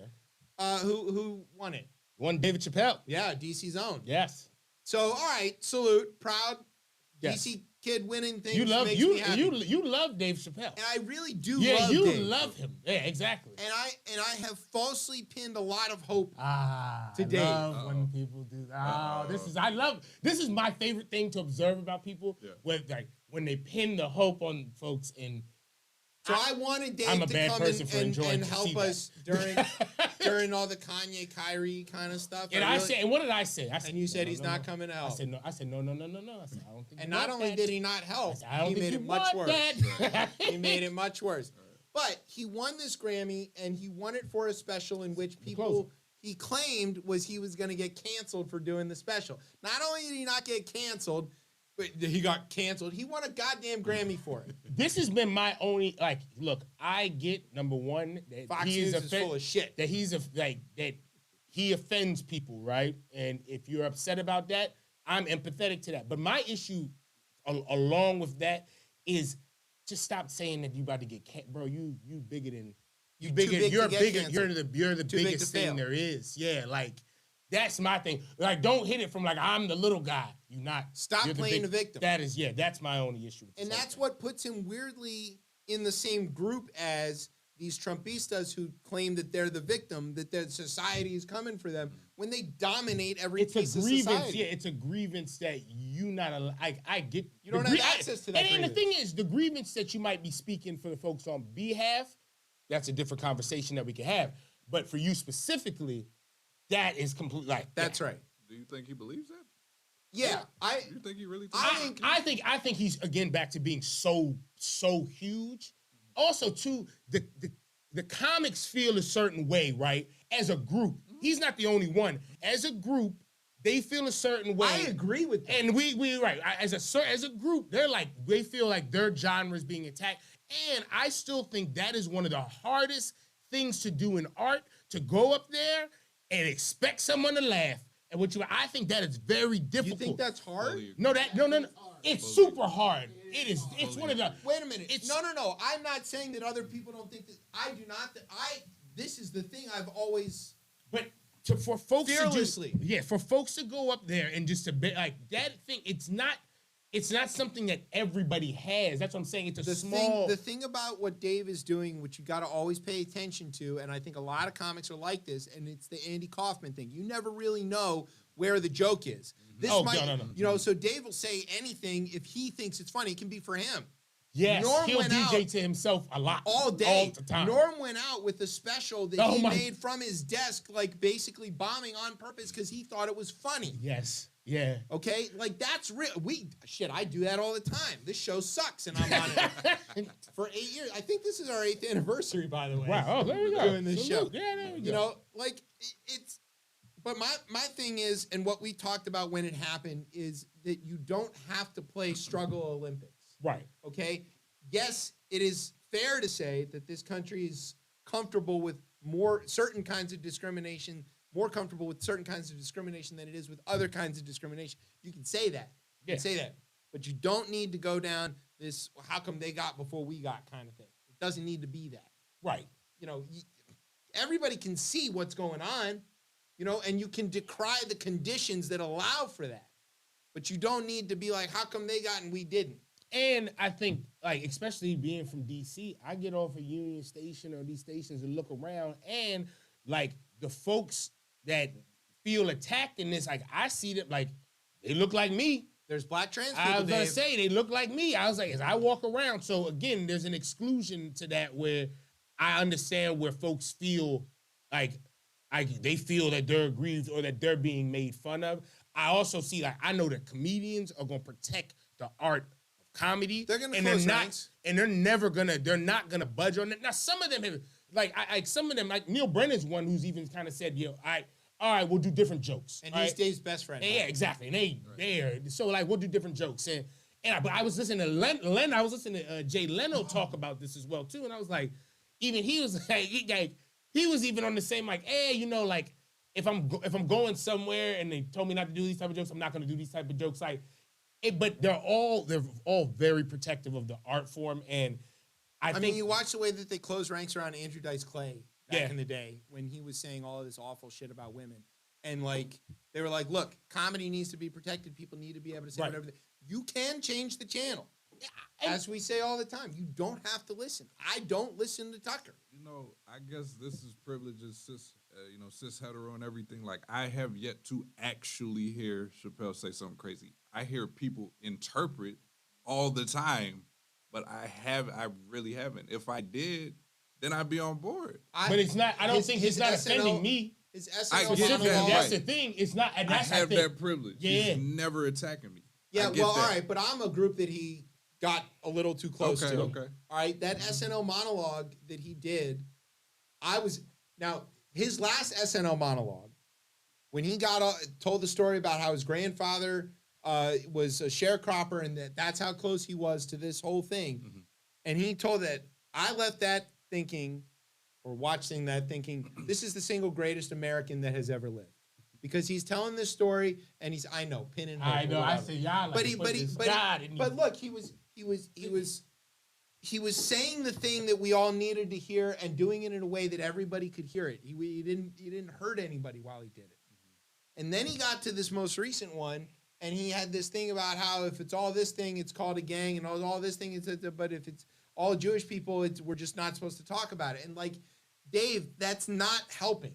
yeah. Who won it? One David Chappelle. Yeah, DC's own. Yes. So, all right, salute, proud. Yes. DC kid winning things You love makes me happy. you love Dave Chappelle. And I really do Yeah, love you Dave. love him. Yeah, exactly. And I have falsely pinned a lot of hope. I Today. love when people do that. This is my favorite thing to observe about people. Yeah. When they pin the hope on folks and So I wanted Dave I'm a to bad come person for enjoying and to help see us that. during all the Kanye, Kyrie kind of stuff. and I said, and what did I say? I said, and you said no, he's no, not no. coming to I help. said no. I said no. I said I don't think. And you not want only that. did he not help, I said, I don't he think made you it much want worse. that. He made it much worse. But he won this Grammy, and he won it for a special in which people he claimed he was going to get canceled for doing the special. Not only did he not get canceled, but he got canceled. He won a goddamn Grammy for it. This has been my only look. I get number one that Fox he News is is full of shit. That that he offends people, right? And if you're upset about that, I'm empathetic to that. But my issue, along with that, is just stop saying that you about to get bro. You bigger than you Too bigger. big You're to get bigger. canceled. You're the Too big biggest to fail. thing there is. Yeah, like. That's my thing. Like, don't hit it from I'm the little guy. You not. Stop you're playing the victim. That's my only issue. With And this whole that's thing. what puts him weirdly in the same group as these Trumpistas who claim that they're the victim, that their society is coming for them when they dominate every It's piece a of grievance. society. Yeah, it's a grievance that you not. I get. You don't have access to that And the grievance. thing is, the grievance that you might be speaking for the folks on behalf, that's a different conversation that we can have. But for you specifically, that is completely That's right. Do you think he believes that? Yeah, Do you think he really thinks I think he's again back to being so huge. Also, too, the comics feel a certain way, right? As a group, he's not the only one. As a group, they feel a certain way. I agree with that. And we right as a group, they feel like their genre is being attacked. And I still think that is one of the hardest things to do in art, to go up there and expect someone to laugh. And I think that is very difficult. You think that's hard? No. It's super hard. It is. It's one of the. Wait a minute. It's, No. I'm not saying that other people don't think that. I do not. This is the thing I've always. But for folks Fearlessly. for folks to go up there and just to be like that thing, it's not something that everybody has. That's what I'm saying. It's a small. The thing about what Dave is doing, which you got to always pay attention to, and I think a lot of comics are like this, and it's the Andy Kaufman thing. You never really know where the joke is. This Oh, might, no. So Dave will say anything if he thinks it's funny. It can be for him. Yes, Norm he'll went DJ out to himself a lot, all day. all the time. Norm went out with a special that Oh he my- made from his desk, like basically bombing on purpose because he thought it was funny. Yes, yeah. Okay, like that's real. I do that all the time. This show sucks, and I'm on it for 8 years. I think this is our 8th anniversary, by the way. Wow. Oh, there you go. Doing this show. Yeah, there we go. You know, like it's. But my thing is, and what we talked about when it happened is that you don't have to play Struggle Olympics. Right. Okay. Yes, it is fair to say that this country is comfortable with certain kinds of discrimination, more comfortable with certain kinds of discrimination than it is with other kinds of discrimination. You can say that. You can say that. But you don't need to go down this, how come they got before we got kind of thing. It doesn't need to be that. Right. You know, everybody can see what's going on, you know, and you can decry the conditions that allow for that. But you don't need to be like, how come they got and we didn't? And I think, especially being from DC, I get off a Union Station or these stations and look around, and the folks that feel attacked in this, I see them they look like me. There's black trans people, I was gonna Dave. say they look like me. I was like, as I walk around. So again, there's an exclusion to that where I understand where folks feel they feel that they're aggrieved or that they're being made fun of. I also see I know that comedians are gonna protect the art of comedy. They're gonna and close they're not, ranks. and they're not gonna budge on it. Now some of them have some of them Neil Brennan's one who's even kind of said, all right, we'll do different jokes. And all he's right? Dave's best friend. Yeah, exactly. And they're so we'll do different jokes. But I was listening to Len. I was listening to Jay Leno talk about this as well too. And I was like, even he was he was even on the same if I'm going somewhere and they told me not to do these type of jokes, I'm not going to do these type of jokes. Like, but they're all very protective of the art form, and I think mean, you watch the way that they close ranks around Andrew Dice Clay back in the day when he was saying all of this awful shit about women, and like they were like, look, comedy needs to be protected. People need to be able to say whatever. You can change the channel. As we say all the time, you don't have to listen. I don't listen to Tucker. You know, I guess this is privilege as cis hetero and everything. Like, I have yet to actually hear Chappelle say something crazy. I hear people interpret all the time, but I really haven't. If I did, then I'd be on board. But it's not. I don't think it's not offending me. His I SNL get that, monologue. That's the thing. It's not. And I that's have that privilege. Yeah. He's never attacking me. Yeah, I get well, that. all right, but I'm a group that he got a little too close to. Okay. All right, that SNL monologue that he did, his last SNL monologue, when he told the story about how his grandfather was a sharecropper and that's how close he was to this whole thing, and he told that, I left that thinking, or watching that thinking, this is the single greatest American that has ever lived. Because he's telling this story, and I know, pin and hook. I know. I say y'all like but look, he was saying the thing that we all needed to hear and doing it in a way that everybody could hear it. He didn't hurt anybody while he did it. And then he got to this most recent one, and he had this thing about how if it's all this thing, it's called a gang, and all this thing, but if it's all Jewish people, we're just not supposed to talk about it. And like, Dave, that's not helping.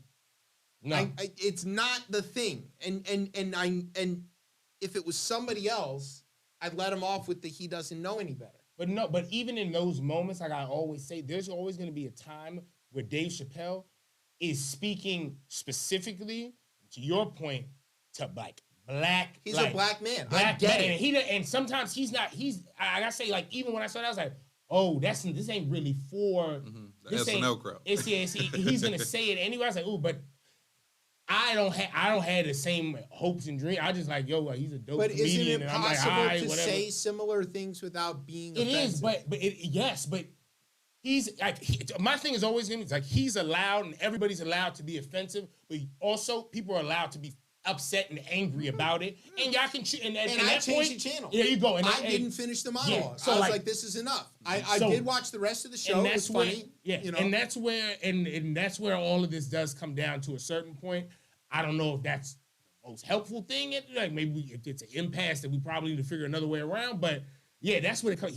No, it's not the thing. And if it was somebody else, I'd let him off with he doesn't know any better. But even in those moments, like I always say, there's always going to be a time where Dave Chappelle is speaking specifically, to your point, to like black. He's a black man. Black I get man. it. And sometimes he's not. I gotta say, like, even when I saw that, I was like, oh, this ain't really for the SNL crowd. He's gonna say it anyway. I was like, ooh, but I don't have the same hopes and dreams. I just like, yo, he's a dope comedian. But isn't it and I'm like, possible all right, to whatever. say similar things without being It offensive? is, but he's like, my thing is always him. It's like he's allowed, and everybody's allowed to be offensive, but also people are allowed to be upset and angry about it. And y'all can and I that changed point, the channel. There you go. And I didn't finish the monologue. Yeah, so I was like- like, this is enough. I did watch the rest of the show. It was funny. You know? And that's where and that's where all of this does come down to a certain point. I don't know if that's the most helpful thing. Like maybe it's an impasse that we probably need to figure another way around. But yeah, that's what it comes.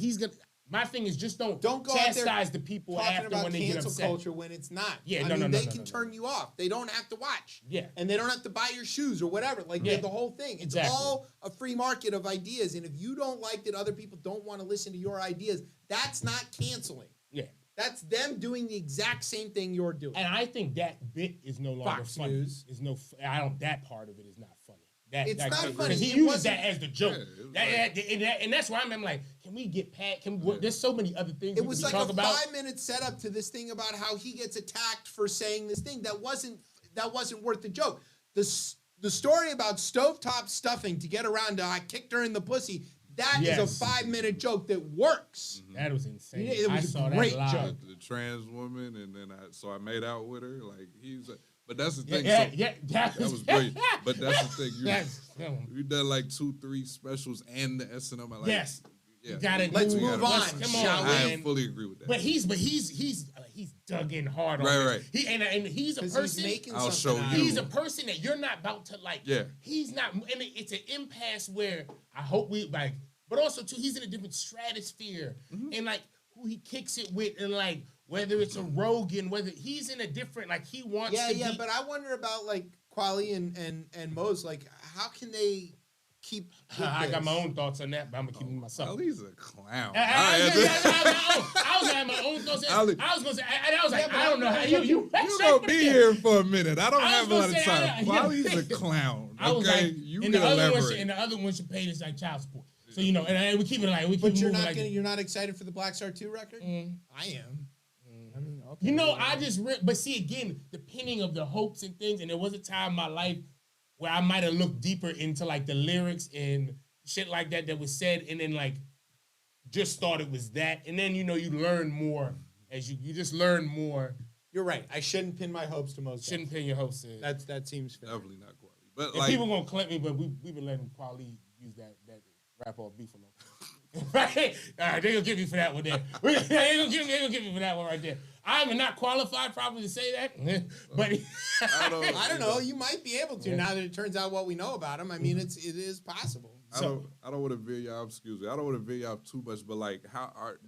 My thing is just don't go out there chastise the people talking after about when they get cancel upset. culture when it's not. Yeah, I mean, they can turn you off. They don't have to watch. Yeah. And they don't have to buy your shoes or whatever. Like the whole thing. It's Exactly. all a free market of ideas. And if you don't like that other people don't want to listen to your ideas, that's not canceling. Yeah. That's them doing the exact same thing you're doing. And I think that bit is no longer Fox funny. News. That part of it is not funny. It's not funny. Because he It uses wasn't- that as the joke. Yeah, And that's why I'm like, can we get past? There's so many other things It we was can like talk a about. 5-minute setup to this thing about how he gets attacked for saying this thing that wasn't worth the joke. The story about stovetop stuffing to get around to I kicked her in the pussy. That is a 5-minute joke that works. That was insane. It was I saw a great that live. joke. The trans woman, and then I made out with her. Like but that's the thing. That That was great. But that's the thing. you You done like 2-3 specials and the SNL. Like, yes. Yeah. You gotta Let's move move on. on, Come shall on, we? I man. fully agree with that. But he's dug in hard on Right, this. right. And he's a 'Cause person. he's making I'll something show out you. of He's it. a person that you're not about to like. Yeah. He's not, and it's an impasse where I hope we like, but also too, he's in a different stratosphere, and like who he kicks it with, and like whether it's a Rogan, whether he's in a different, like he wants. Yeah, to yeah, be, but I wonder about like Quali and Mose. Like, how can they keep? with I got this? my own thoughts on that, but I'm gonna keep them myself. Ali's a clown. I was having my own thoughts. Ali. I was gonna say, and I was like, Yeah, but I don't know how you. You gonna be here for a minute. I don't I have a was lot of gonna say, time. yeah. Ali's a clown. I was Okay, like, you and can the other elaborate. and the other one should pay this like child support. So and we keep it like we keep But you're moving not like. you're not excited for the Black Star 2 record? I am. I mean, okay. You know, but see again, depending of the hopes and things, and there was a time in my life where I might have looked deeper into like the lyrics and shit like that was said, and then like just thought it was that, and then you learn more as you just learn more You're right. I shouldn't pin my hopes to most. Shouldn't pin your hopes in. That seems fair. Definitely not quality. But And like, people gonna clip me, but we've been letting Quali use that rap off beef alone. Right? All right, they gonna give me for that one there. They gonna give me for that one right there. I'm not qualified probably to say that, but I don't know. You might be able to now that it turns out what we know about him. I mean, it is possible. I don't want to veer y'all. Excuse me. I don't want to veer y'all too much, but like, are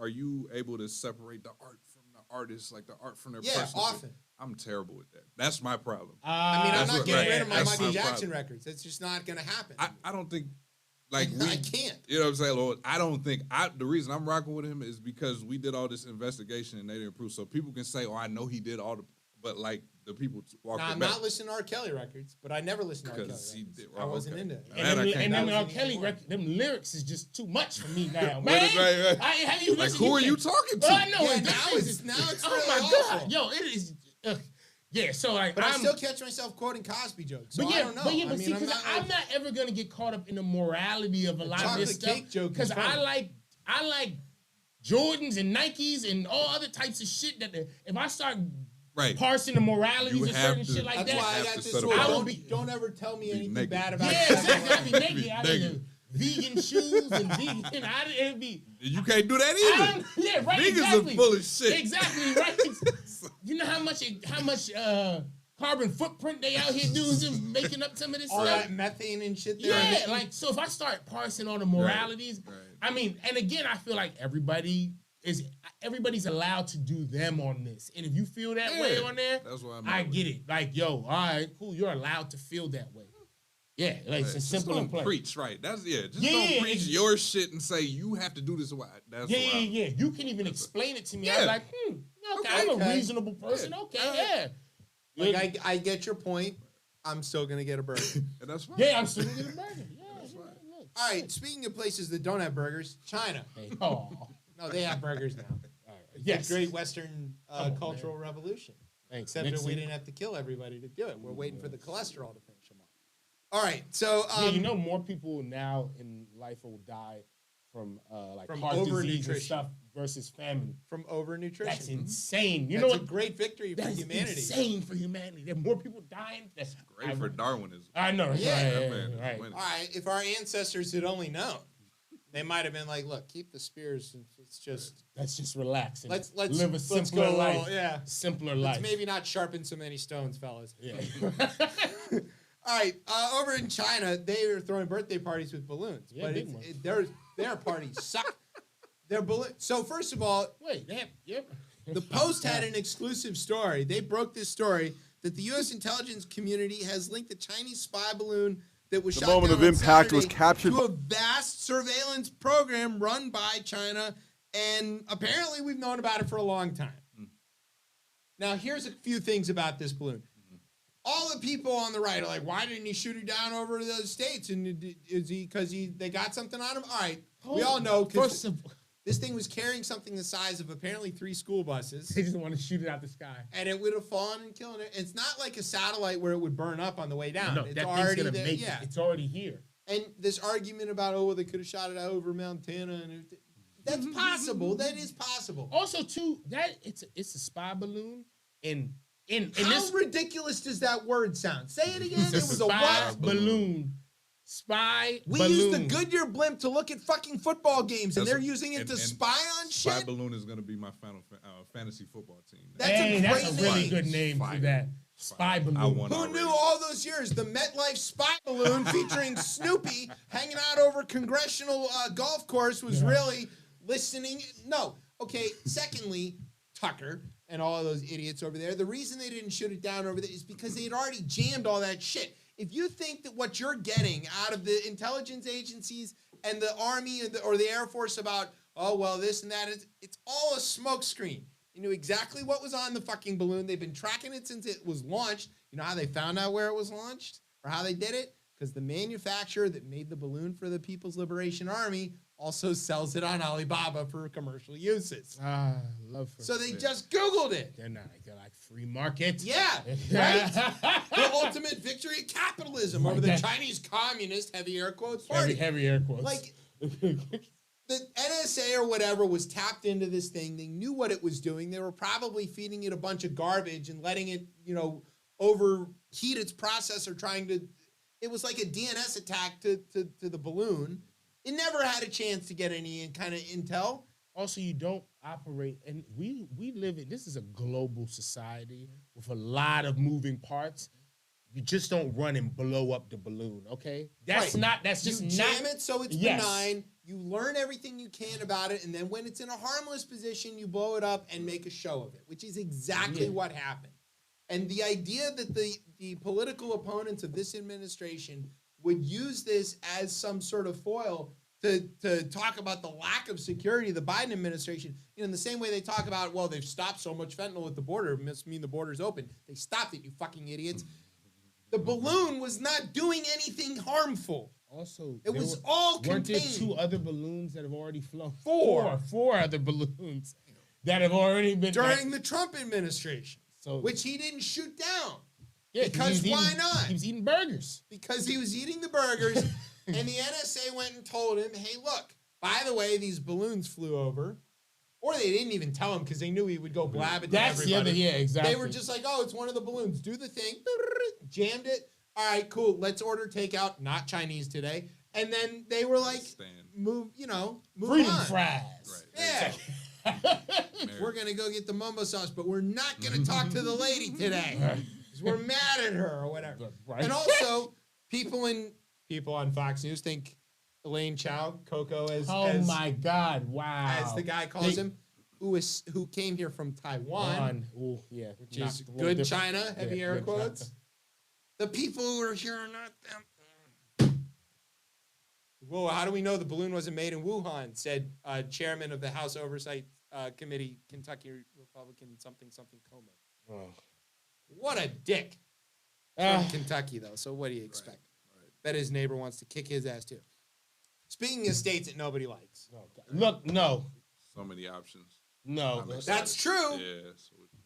you able to separate the art from the artist, like the art from their personal? Yeah, often. I'm terrible with that. That's my problem. I mean, I'm not getting rid of my That's Michael my Jackson problem. records. It's just not going to happen. I don't think. Like I can't. You know what I'm saying, Lord? I don't think the reason I'm rocking with him is because we did all this investigation and they didn't prove. So people can say, "Oh, I know he did all the," but like the people walk. I'm not listening to R. Kelly records, but I never listened to R. Kelly records. I wasn't into it. And then R. Kelly records, them lyrics is just too much for me now, man. Right. Have you like, who are you talking to? I know. Yeah, now it's oh really my awful. God, yo, it is. Yeah, so like, but I still catch myself quoting Cosby jokes. So but yeah, I don't know. But see, because I'm not ever gonna get caught up in the morality of a lot of this stuff. Because I like Jordans and Nikes and all other types of shit that if I start parsing the moralities of certain shit like that's that, why I got this whole don't ever tell me anything bad about it. Yeah, exactly. I'd be naked. I'd be vegan shoes and vegan. It'd be. You can't do that either. Yeah, right. Vegans exactly. are full of shit. Exactly, right. You know how much carbon footprint they out here doing and making up some of this all stuff? That methane and shit there. Yeah, like, so if I start parsing all the moralities, I mean, and again, I feel like everybody's allowed to do them on this. And if you feel that way on there, that's why I get it. Like, yo, all right, cool, you're allowed to feel that way. Yeah, like it's simple and plain. Preach, right? Just don't preach your shit and say you have to do this. That's yeah. You can even explain it to me. I'm like, okay, I'm a reasonable person. Okay, yeah. Like I get your point. I'm still gonna get a burger. And that's fine. Yeah, I'm still gonna get a burger. Yeah, that's fine. All right. Speaking of places that don't have burgers, China. Oh, no, they have burgers now. All right. Yes, the great Western cultural revolution. Thanks. Except that we didn't have to kill everybody to do it. We're waiting for the cholesterol to finish them off. All right, so more people now in life will die from from heart disease and overnutrition stuff versus famine. From overnutrition. That's insane. You That's know a great victory for humanity. Insane for humanity. There are more people dying. That's great for Darwinism. I know. Yeah, right. All right, if our ancestors had only known, they might have been like, "Look, keep the spears. Let's just relax. And let's live a simpler life. Yeah, simpler let's life. Maybe not sharpen so many stones, fellas." Yeah. All right, over in China, they are throwing birthday parties with balloons, but their parties suck. Their balloon. So first of all, wait, the Post had an exclusive story. They broke this story that the U.S. intelligence community has linked a Chinese spy balloon that was shot down on Saturday was captured to a vast surveillance program run by China, and apparently we've known about it for a long time. Now, here's a few things about this balloon. All the people on the right are like, why didn't he shoot it down over to the States? And is he because they got something on him? All right, we all know because this thing was carrying something the size of apparently 3 school buses. They just want to shoot it out the sky. And it would have fallen and killed it. It's not like a satellite where it would burn up on the way down. No, it's that already thing's gonna make it. It's already here. And this argument about, well, they could have shot it out over Montana and everything. That's possible. That is possible. Also, too, that it's a spy balloon and how ridiculous does that word sound? Say it again. It was a what? Balloon. Spy we balloon. use the Goodyear blimp to look at fucking football games, and they're using it to spy on shit. Spy balloon is going to be my fantasy football team. That's a really good name for that. Spy balloon. Who knew all those years the MetLife spy balloon featuring Snoopy hanging out over congressional golf course was really listening? No. Okay. Secondly, Tucker and all of those idiots over there, the reason they didn't shoot it down over there is because they had already jammed all that shit. If you think that what you're getting out of the intelligence agencies and the Army or the Air Force about, oh, well, this and that, it's all a smokescreen. You knew exactly what was on the fucking balloon. They've been tracking it since it was launched. You know how they found out where it was launched or how they did it? Because the manufacturer that made the balloon for the People's Liberation Army also sells it on Alibaba for commercial uses. So they just Googled it. They're like free market. Yeah, right? The ultimate victory of capitalism over the Chinese communist, heavy air quotes, party. Heavy air quotes. Like, the NSA or whatever was tapped into this thing. They knew what it was doing. They were probably feeding it a bunch of garbage and letting it, overheat its processor, it was like a DNS attack to the balloon. It never had a chance to get any kind of intel. Also, you don't operate, and we live in, this is a global society with a lot of moving parts. You just don't run and blow up the balloon, okay? That's just you not. jam it so it's benign. You learn everything you can about it, and then when it's in a harmless position, you blow it up and make a show of it, which is exactly what happened. And the idea that the political opponents of this administration would use this as some sort of foil to talk about the lack of security of the Biden administration, in the same way they talk about, well, they've stopped so much fentanyl at the border, it must mean the border's open. They stopped it, you fucking idiots. The balloon was not doing anything harmful. Also, it was all contained. Weren't there 2 other balloons that have already flown? 4 other balloons that have already been during the Trump administration, so, which he didn't shoot down. Yeah, because why not? He was eating burgers. Because he was eating the burgers, and the NSA went and told him, hey, look, by the way, these balloons flew over. Or they didn't even tell him because they knew he would go blab it to everybody. Exactly. They were just like, oh, it's one of the balloons. Do the thing. Jammed it. All right, cool. Let's order takeout. Not Chinese today. And then they were like, move Freedom on. Fries. Right. Yeah. We're going to go get the mumbo sauce, but we're not going to talk to the lady today. Because we're mad at her or whatever. Right. And also, people on Fox News think Elaine Chao, Coco, as my God, wow, as the guy calls him, who came here from Taiwan, which is good China, heavy air quotes. China. The people who are here are not them. Well, how do we know the balloon wasn't made in Wuhan? Said chairman of the House Oversight Committee, Kentucky Republican something Como. Oh. What a dick. From Kentucky though. So what do you expect? Right. Bet his neighbor wants to kick his ass too. Speaking of states that nobody likes. Look, no. So many options. No. That's true. Yeah.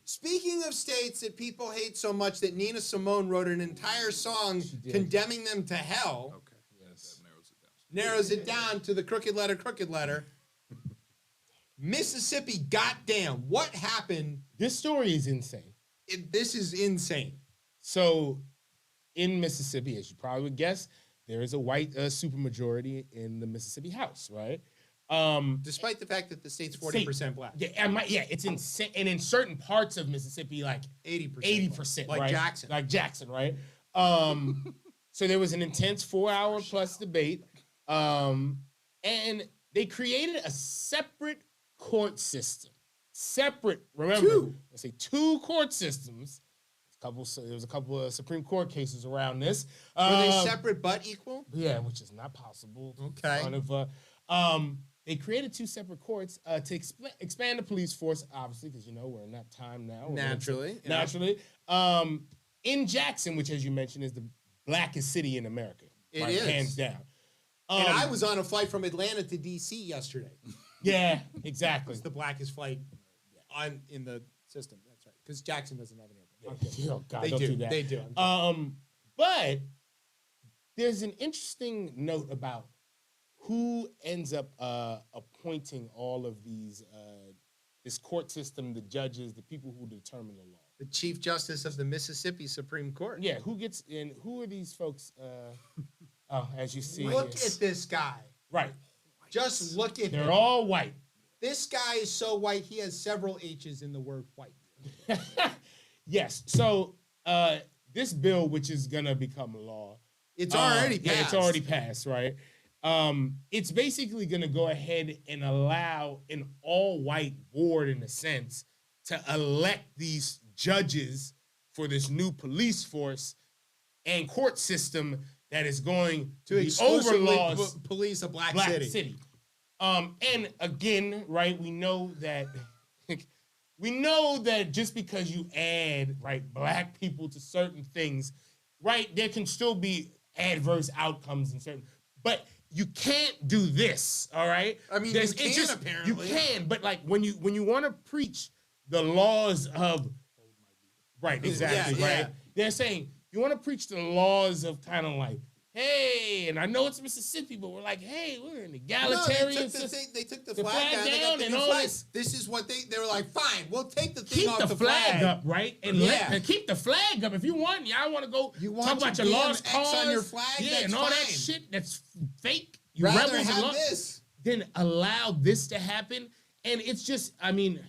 Speaking of states that people hate so much that Nina Simone wrote an entire song condemning them to hell. Okay. Yes. That narrows it down to the crooked letter. Mississippi, goddamn. What happened? This story is insane. This is insane. So, in Mississippi, as you probably would guess, there is a white supermajority in the Mississippi House, right? Despite the fact that the state's 40% black. Yeah, it's insane. And in certain parts of Mississippi, like 80%, like right? Jackson. Like Jackson, right? So there was an intense 4-hour plus debate. And they created a separate court system. Remember, let's say 2 court systems. There was a couple of Supreme Court cases around this. Were they separate but equal? Yeah, which is not possible. Okay. They created 2 separate courts to expand the police force, obviously, because we're in that time now. Naturally. In Jackson, which, as you mentioned, is the blackest city in America. It is. Hands down. And I was on a flight from Atlanta to D.C. yesterday. Yeah, exactly. It's the blackest flight in the system. That's right. Because Jackson doesn't have an airport. Oh, God, they don't do. do that. They do. But there's an interesting note about who ends up appointing all of these, this court system, the judges, the people who determine the law. The Chief Justice of the Mississippi Supreme Court. Yeah, who gets in? Who are these folks? As you see, look at this guy. Right. Just look at him. They're all white. This guy is so white, he has several H's in the word white. Yes. So this bill, which is gonna become law, it's already passed. Yeah, it's already passed, right? It's basically gonna go ahead and allow an all-white board, in a sense, to elect these judges for this new police force and court system that is going to exclusively police a black city. And again, right, we know that just because you add black people to certain things, right, there can still be adverse outcomes in certain, but you can't do this, all right? I mean, you can apparently. You can, but when you want to preach the laws of, right, exactly, right? Yeah. They're saying you want to preach the laws of kind of hey, and I know it's Mississippi, but we're like, hey, we're in No, egalitarian. they took the the flag flag down. They got down the and new all flag. this. This is what they were like. Fine, we'll take the thing Keep off the flag up, right? And Yeah. and keep the flag up if you want. Y'all want to go You want talk about your your damn lost X cause on your flag? yeah, That's and all that fine. shit that's fake. You Rather rebels and have lost. this. Then allow this to happen, and it's just, I mean,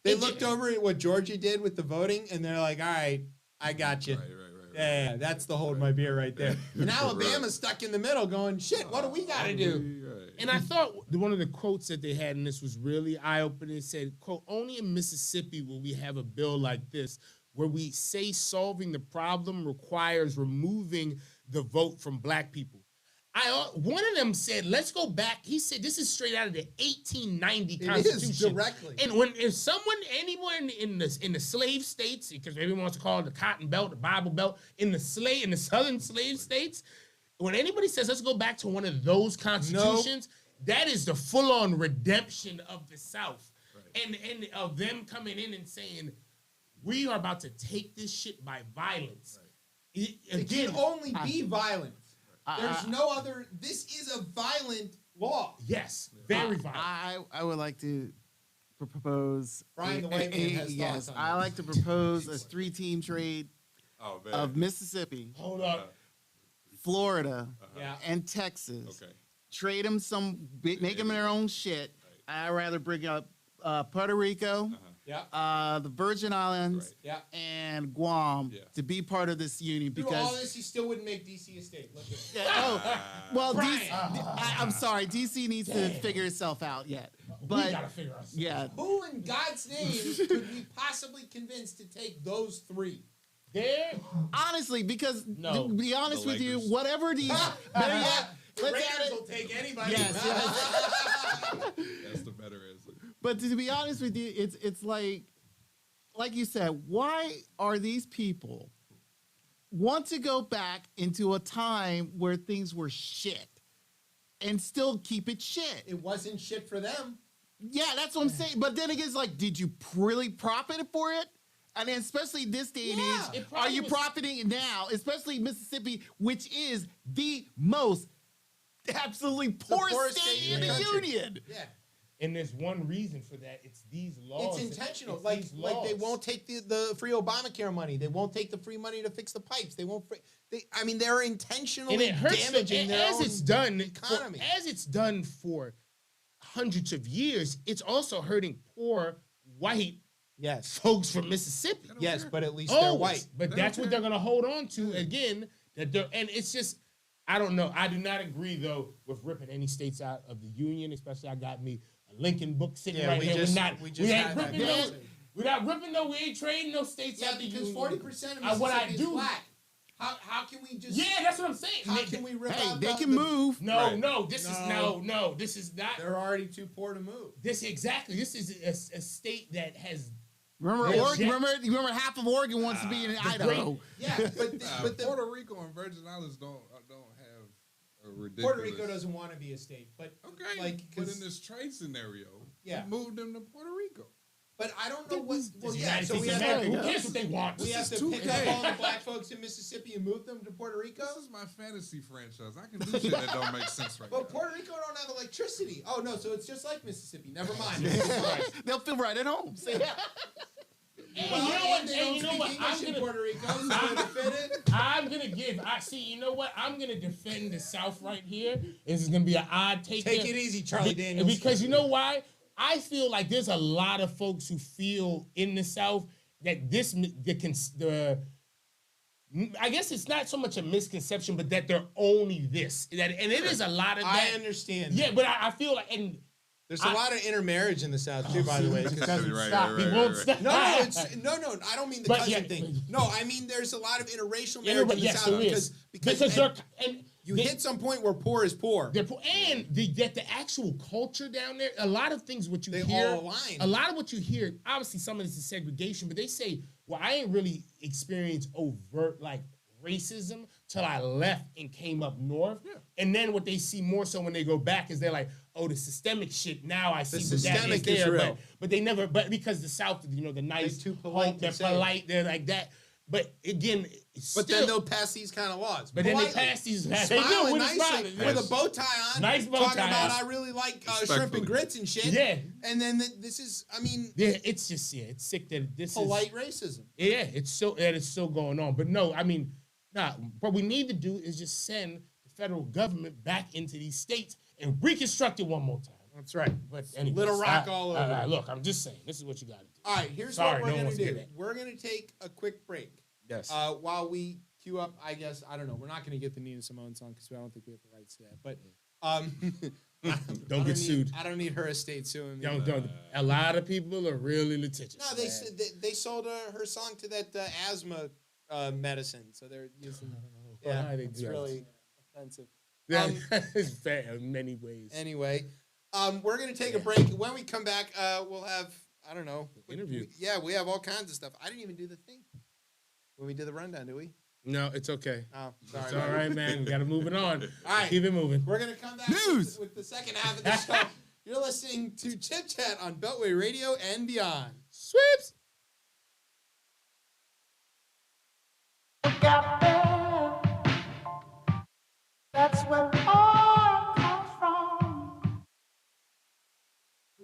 They looked over at what Georgia did with the voting, and they're like, all right, I got you. Right. Yeah, that's the hold my beer right there. And Alabama's stuck in the middle going, shit, what do we got to do? Right. And I thought one of the quotes that they had in this was really eye-opening. It said, quote, only in Mississippi will we have a bill like this where we say solving the problem requires removing the vote from black people. One of them said, let's go back. He said, this is straight out of the 1890 Constitution. It is directly. And if anyone in the slave states, because maybe wants to call it the Cotton Belt, the Bible Belt, in the southern slave states, when anybody says let's go back to one of those constitutions, that is the full-on redemption of the South, and of them coming in and saying we are about to take this shit by violence. It can only be violence. There's no other. This is a violent law. Yes, very violent. I would like to propose. Brian the White Man has thoughts on I this. like to propose a 3-team trade Oh man. of Mississippi, Hold up. Florida, Yeah. and Texas. Okay. Trade them make them their own shit. I'd rather bring up Puerto Rico, Yeah. the Virgin Islands, Yeah. and Guam Yeah. to be part of this union Through all because. this, he still wouldn't make DC a state. Look at it. Yeah, well, Brian. I'm sorry, DC needs to figure itself out yet. We But gotta figure out. yeah, Who in God's name could we possibly convince to take those three? There. honestly, because No. to be honest The with you, Lakers. whatever these, better yet, The let's Raiders add will it. take anybody. Yes, That's the better answer. But to be honest with you, it's like you said, why are these people want to go back into a time where things were shit and still keep it shit? It wasn't shit for them. Yeah, that's what I'm saying. But then again, it's like, did you really profit for it? And then especially this day and Yeah. age, It probably are you was- profiting now? Especially Mississippi, which is the most absolutely poorest poorest state state in in the the country. union. Yeah. And there's one reason for that. It's these laws. It's intentional. It's Like these they laws. won't take the free Obamacare money. They won't take the free money to fix the pipes. They won't. I mean, they're intentionally And it hurts damaging their as own it's done economy. as it's done for hundreds of years. It's also hurting poor white Yes. folks from Mississippi. Yes, but at least Always. they're white. But that's what they're gonna hold on to again. And it's just, I don't know. I do not agree though with ripping any states out of the union. Especially, I got me a Lincoln book sitting Yeah, right we here. just- we we just ain't had that ripping no. conversation. We're not ripping no. We ain't trading no states Yeah, out the because union. 40% of What I Mississippi is do. black. How can we just? Yeah, that's what I'm saying. How can we rip Hey, out? they can move. No, Right. no. This is No. no. This is not. They're already too poor to move. This exactly. This is a state that has. Remember, Yeah. Oregon, remember half of Oregon wants to be in Idaho. Yeah, but the, Puerto Rico and Virgin Islands don't have a ridiculous. Puerto Rico doesn't want to be a state, but Okay, like, but 'cause- in this trade scenario, Yeah. we moved them to Puerto Rico. but I don't know what. Well, the yeah, United so States we of have America. Who to, cares what they want? we have This to is pick up 2K. all the black folks in Mississippi and move them to Puerto Rico. This is my fantasy franchise. I can do shit that don't make sense right But now. Puerto Rico don't have electricity. Oh no, so it's just like Mississippi. Never mind. They'll feel right at home. So, yeah. And Well, you know what? and they And don't you know speak what? English in I'm gonna. Puerto Rico, so to fit it. I'm gonna give. I see. You know what? I'm gonna defend the South right here. This is gonna be an odd take. Take here. it easy, Charlie Daniels. Because you know why? I feel like there's a lot of folks who feel in the South that I guess it's not so much a misconception, but that they're only this. And it is a lot of that. I understand. Yeah, but I feel like, and There's a lot of intermarriage in the South too, by the way. 'cause- doesn't Right, stop. right, He right, won't right. stop. No, I don't mean the But cousin yeah, thing. No, I mean there's a lot of interracial Yeah, marriage but in the yes, South there is. because they're and you they- hit some point where poor is poor. They're poor, and the actual culture down there, a lot of things what you They hear, all align. a lot of what you hear, obviously some of this is segregation, but they say, well, I ain't really experienced overt like racism till I left and came up north. Yeah. And then what they see more so when they go back is they're like, oh, the systemic shit, now I see what that is systemic is there. real. But they never, but because the South, you know, the nice, too polite they're to say it. polite, they're like that. But again, But then they'll pass these kind of laws. But then they politely, pass these. smiling with a nicely smile. with a bow tie on. Nice bow talking tie. about I really like shrimp Respectfully. and grits and shit. Yeah. And then this is, I mean, Yeah, it's just it's sick that this polite is racism. Yeah, it's still going on. But no, I mean, what we need to do is just send the federal government back into these states and reconstruct it one more time. That's right. But anyways, Little Rock all over. look, I'm just saying, this is what you got to do. All right, here's Sorry, what we're no one going wants to to do. hear that. We're going to take a quick break. Yes. While we queue up, I guess, I don't know. We're not going to get the Nina Simone song because I don't think we have the rights to that. But Don't get sued. I don't need her estate suing me. Don't. A lot of people are really litigious. No, they sold her song to that asthma medicine, so they're using. Yeah, Why they it's do that? really offensive. Yeah, it's bad in many ways. Anyway, we're gonna take a break. When we come back, we'll have I don't know Interview. we have all kinds of stuff. I didn't even do the thing when we did the rundown, did we? No, it's okay. Oh, sorry. It's all right, man. We got to move it on. All right. Keep it moving. We're gonna come back News! with the second half of the show. You're listening to Chip Chat on Beltway Radio and beyond. Sweeps. Look out there, that's where all comes from.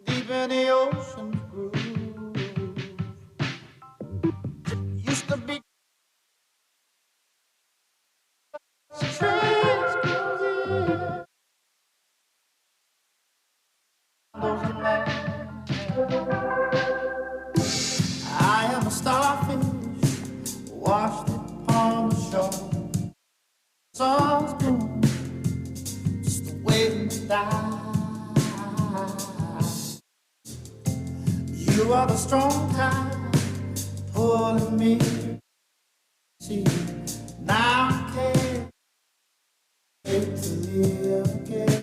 Deep in the ocean's groove, used to be trees grew here. Those lands. I am a starfish washed upon the shore. Sun's moon, just waiting to die. You are the strong tide pulling me. See, now I can't wait to live again.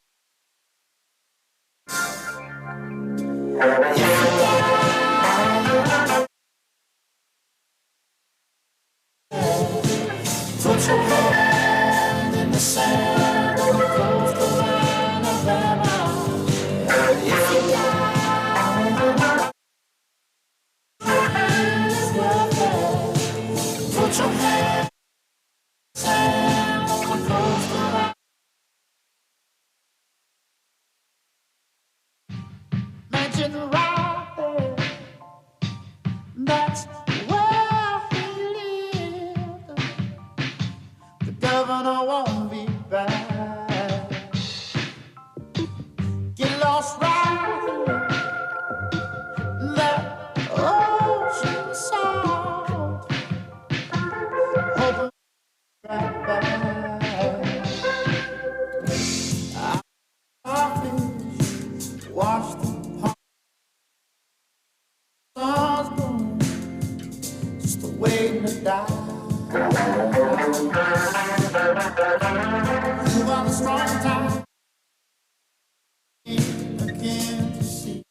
Put your hand in the sand and close the line of them. If you die, put your hand in the sand and close the line. Imagine right there, that's where he lived. The governor won't be back. Get lost right here. That ocean salt. Hoping right back. Our fish washed upon sun's moon, just waiting to die. You are the strong tide. Again to see.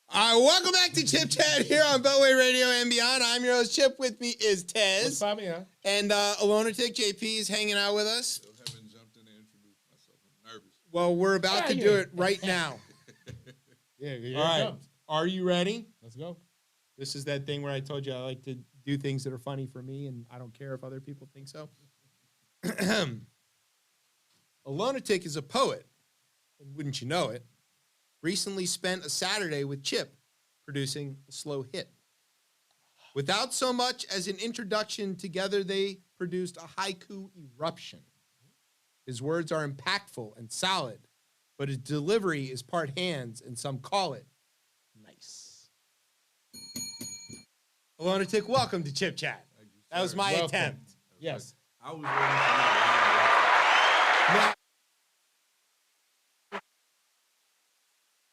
All right, welcome back to Chip Chat here on Beltway Radio and beyond. I'm your host, Chip. With me is Tez. What's poppin', huh? And a lunatic JP is hanging out with us. Still haven't jumped in and introduced myself. I'm nervous. Well, we're about to do it right now. Yeah, All right. jumped. Are you ready? Let's go. This is that thing where I told you I like to do things that are funny for me, and I don't care if other people think so. A lunatic is a poet, and wouldn't you know it, recently spent a Saturday with Chip producing a slow hit. Without so much as an introduction, together they produced a haiku eruption. His words are impactful and solid, but his delivery is part hands, and some call it nice. A lunatic, welcome to Chip Chat. Thank you, That was sir. my Welcome. attempt. Yes. I was waiting for Now,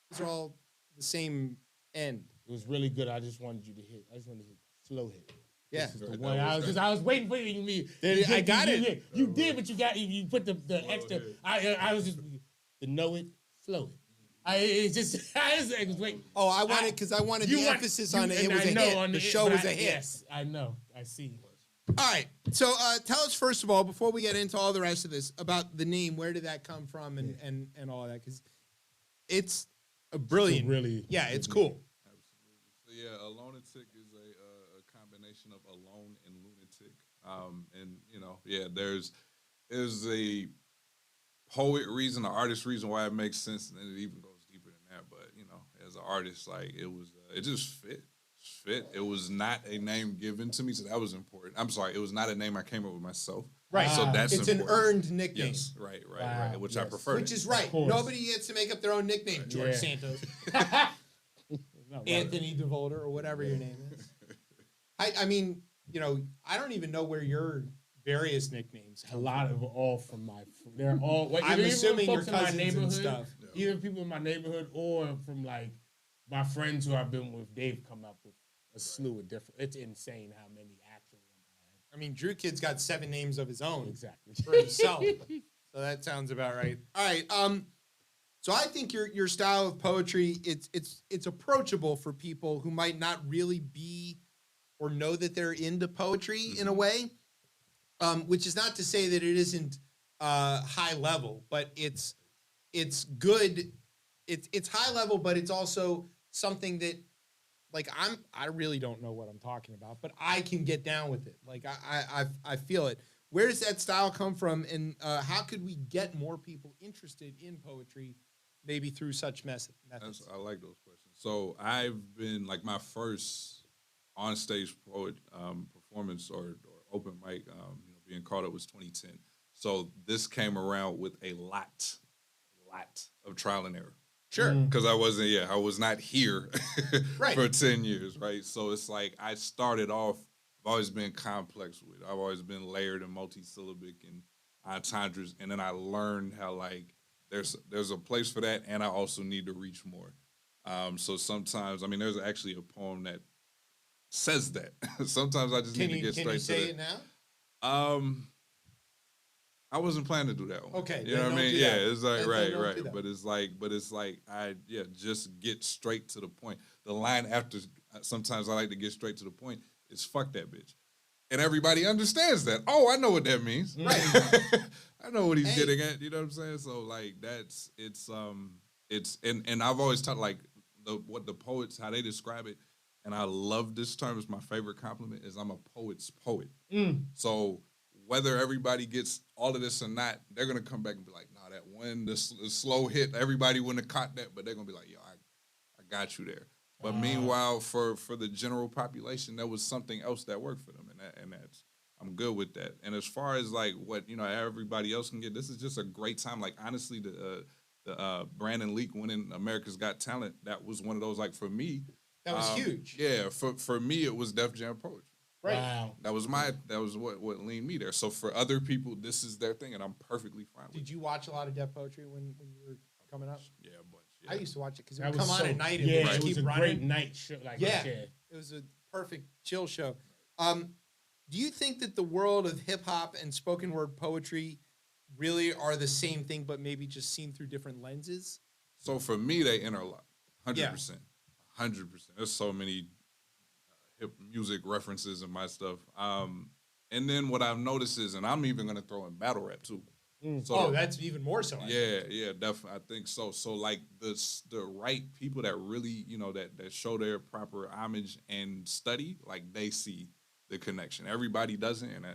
these are all the same end. It was really good. I just wanted you to hit. I just wanted to hit slow hit. Yeah. This is the That one. was Because I was waiting for you. I got it. You did, but you put the extra. hit. I was just to know it, slow it. I was waiting. Oh, I wanted because I wanted the emphasis on it. It was a hit. The show was a hit. Yes, I know. I see. All right. So tell us first of all, before we get into all the rest of this, about the name. Where did that come from, and all of that? Because it's a brilliant. Really. Yeah, it's cool. Absolutely. So yeah, a lunatic is a combination of alone and lunatic. And you know, yeah, there's a poet reason, an artist reason why it makes sense, and then it even goes deeper than that. But you know, as an artist, like it just fit. It was not a name given to me, so that was important. I'm sorry, it was not a name I came up with myself. Right. So that's it's important. an earned nickname. Yes, right, Wow, which I yes. prefer. Which is right. course. Nobody gets to make up their own nickname. George Yeah. Santos, No, Anthony DeVolder, or whatever your name is. I mean, you know, I don't even know where your various nicknames. A lot of all from my. They're all. Well, I'm either assuming folks your in my cousins and neighborhood, stuff. either people in my neighborhood, or from like my friends who I've been with. They've come up with a slew of different. It's insane how many actual ones I I mean, Drew Kid's got 7 names of his own have. Exactly. for himself. So that sounds about right. All right. So I think your style of poetry, it's approachable for people who might not really be or know that they're into poetry in a way. Which is not to say that it isn't high level, but it's good. It's high level, but it's also something that, like, I really don't know what I'm talking about, but I can get down with it. Like I feel it. Where does that style come from, and how could we get more people interested in poetry, maybe through such methods? I like those questions. So I've been like my first on stage poet performance or open mic, being called up was 2010. So this came around with a lot of trial and error. Sure. Because I was not here Right. for 10 years, right? So it's like I started off, I've always been complex with it. I've always been layered and multi-syllabic and entendres, and then I learned how, like, there's a place for that, and I also need to reach more. So sometimes, I mean, there's actually a poem that says that. Sometimes I just need to get straight to Can you say that. it now? I wasn't planning to do that one. Okay, You then know what I don't mean? do Yeah, that. it's like Then right. don't do that. But it's like just get straight to the point. The line after, sometimes I like to get straight to the point, is fuck that bitch. And everybody understands that. Oh, I know what that means. Right. I know what he's Hey. getting at. You know what I'm saying? So like and I've always taught like what the poets, how they describe it, and I love this term. It's my favorite compliment, is I'm a poet's poet. So whether everybody gets all of this or not, they're gonna come back and be like, nah, that one, the slow hit, everybody wouldn't have caught that, but they're gonna be like, yo, I got you there. But meanwhile, for the general population, there was something else that worked for them, and that's, I'm good with that. And as far as like what everybody else can get, this is just a great time. Like honestly, the Brandon Leak winning America's Got Talent, that was one of those, like, for me, That was huge. Yeah, for me, it was Def Jam poetry. Right. Wow. That was what leaned me there. So for other people, this is their thing, and I'm perfectly fine with it. Did you watch a lot of Def Poetry when you were coming up? Yeah, a bunch. Yeah. I used to watch it because it That would was come on so- at night and yeah, would just it was keep a running. great night show. Like, Yeah. yeah. It was a perfect chill show. Do you think that the world of hip hop and spoken word poetry really are the same thing, but maybe just seen through different lenses? So for me, they interlock, 100%, 100%. There's so many hip music references in my stuff. And then what I've noticed is, and I'm even gonna throw in battle rap too. So Oh, that's even more so. I think. yeah, definitely. I think so. So like the right people that really, that show their proper homage and study, like they see the connection. Everybody doesn't, and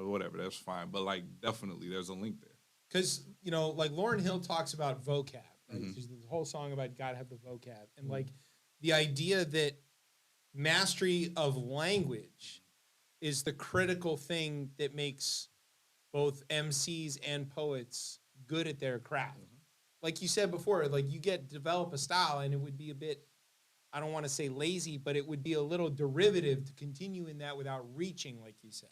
whatever, that's fine. But like definitely, there's a link there. Because, like Lauryn Hill talks about vocab, right? There's this whole song about gotta have the vocab. And like the idea that mastery of language is the critical thing that makes both MCs and poets good at their craft. Like you said before, like you develop a style and it would be a bit, I don't want to say lazy, but it would be a little derivative to continue in that without reaching, like you said.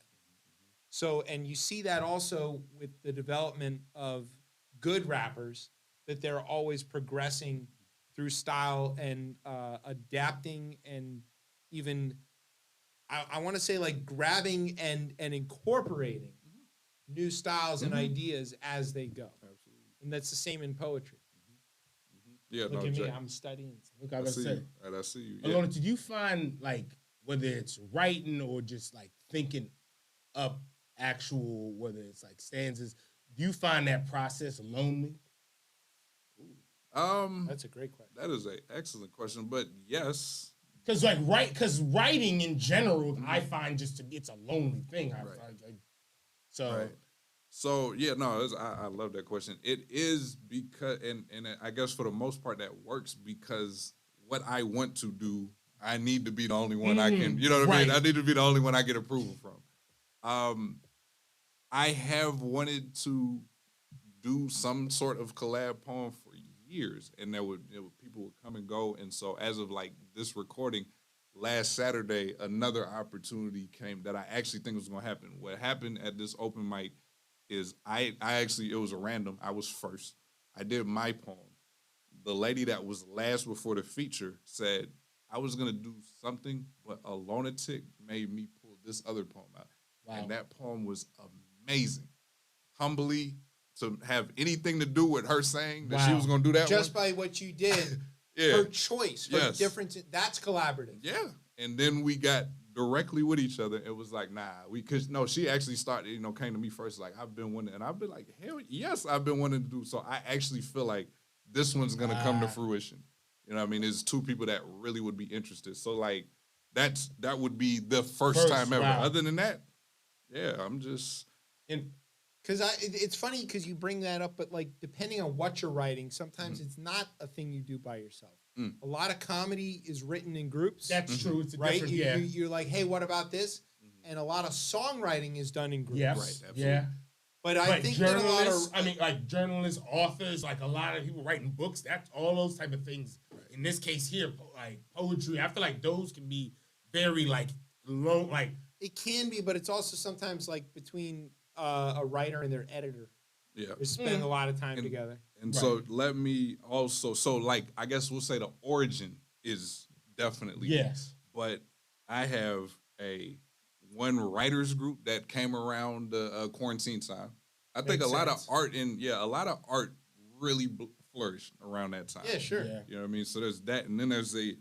So, and you see that also with the development of good rappers, that they're always progressing through style and adapting and even, I want to say like grabbing and incorporating new styles and ideas as they go. Absolutely. And that's the same in poetry. Yeah, Look at me, I'm studying. Look, I I was see say, you. And I see you. Alona, did you find like whether it's writing or just like thinking up actual, whether it's like stanzas, do you find that process lonely? That's a great question. That is an excellent question, but yes. Because writing in general, I find it's a lonely thing. Right. So yeah, no, I love that question. It is because, and I guess for the most part that works because what I want to do, I need to be the only one I can. You know what I mean? I need to be the only one I get approval from. I have wanted to do some sort of collab poem for years, and people would come and go. And so as of like this recording, last Saturday, another opportunity came that I actually think was going to happen. What happened at this open mic is I actually, it was a random. I was first. I did my poem. The lady that was last before the feature said I was going to do something, but a lunatic made me pull this other poem out. Wow. And that poem was amazing. Humbly, to have anything to do with her saying that she was going to do that just by what you did, her choice, her difference, that's collaborative. Yeah. And then we got directly with each other. It was like, she actually started, came to me first, like, I've been wanting, and I've been like, hell yes, I've been wanting to do. So I actually feel like this one's going to come to fruition. You know what I mean? There's two people that really would be interested. So like, that would be the first time ever. Wow. Other than that, yeah, I'm just... Because it's funny because you bring that up, but like depending on what you're writing, sometimes it's not a thing you do by yourself. A lot of comedy is written in groups. That's true. It's a right. different, You're like, hey, what about this? And a lot of songwriting is done in groups. Yes. Right. Absolutely. Yeah. But I think that a lot of, like journalists, authors, like a lot of people writing books. That's all those type of things. Right. In this case here, like poetry, I feel like those can be very like long. Like it can be, but it's also sometimes like between a writer and their editor. Yeah. They spend a lot of time together. And so let me also, like, I guess we'll say the origin is definitely. Yes. But I have one writers group that came around the quarantine time. I think a lot of art really flourished around that time. Yeah, sure. Yeah. You know what I mean? So there's that. And then there's we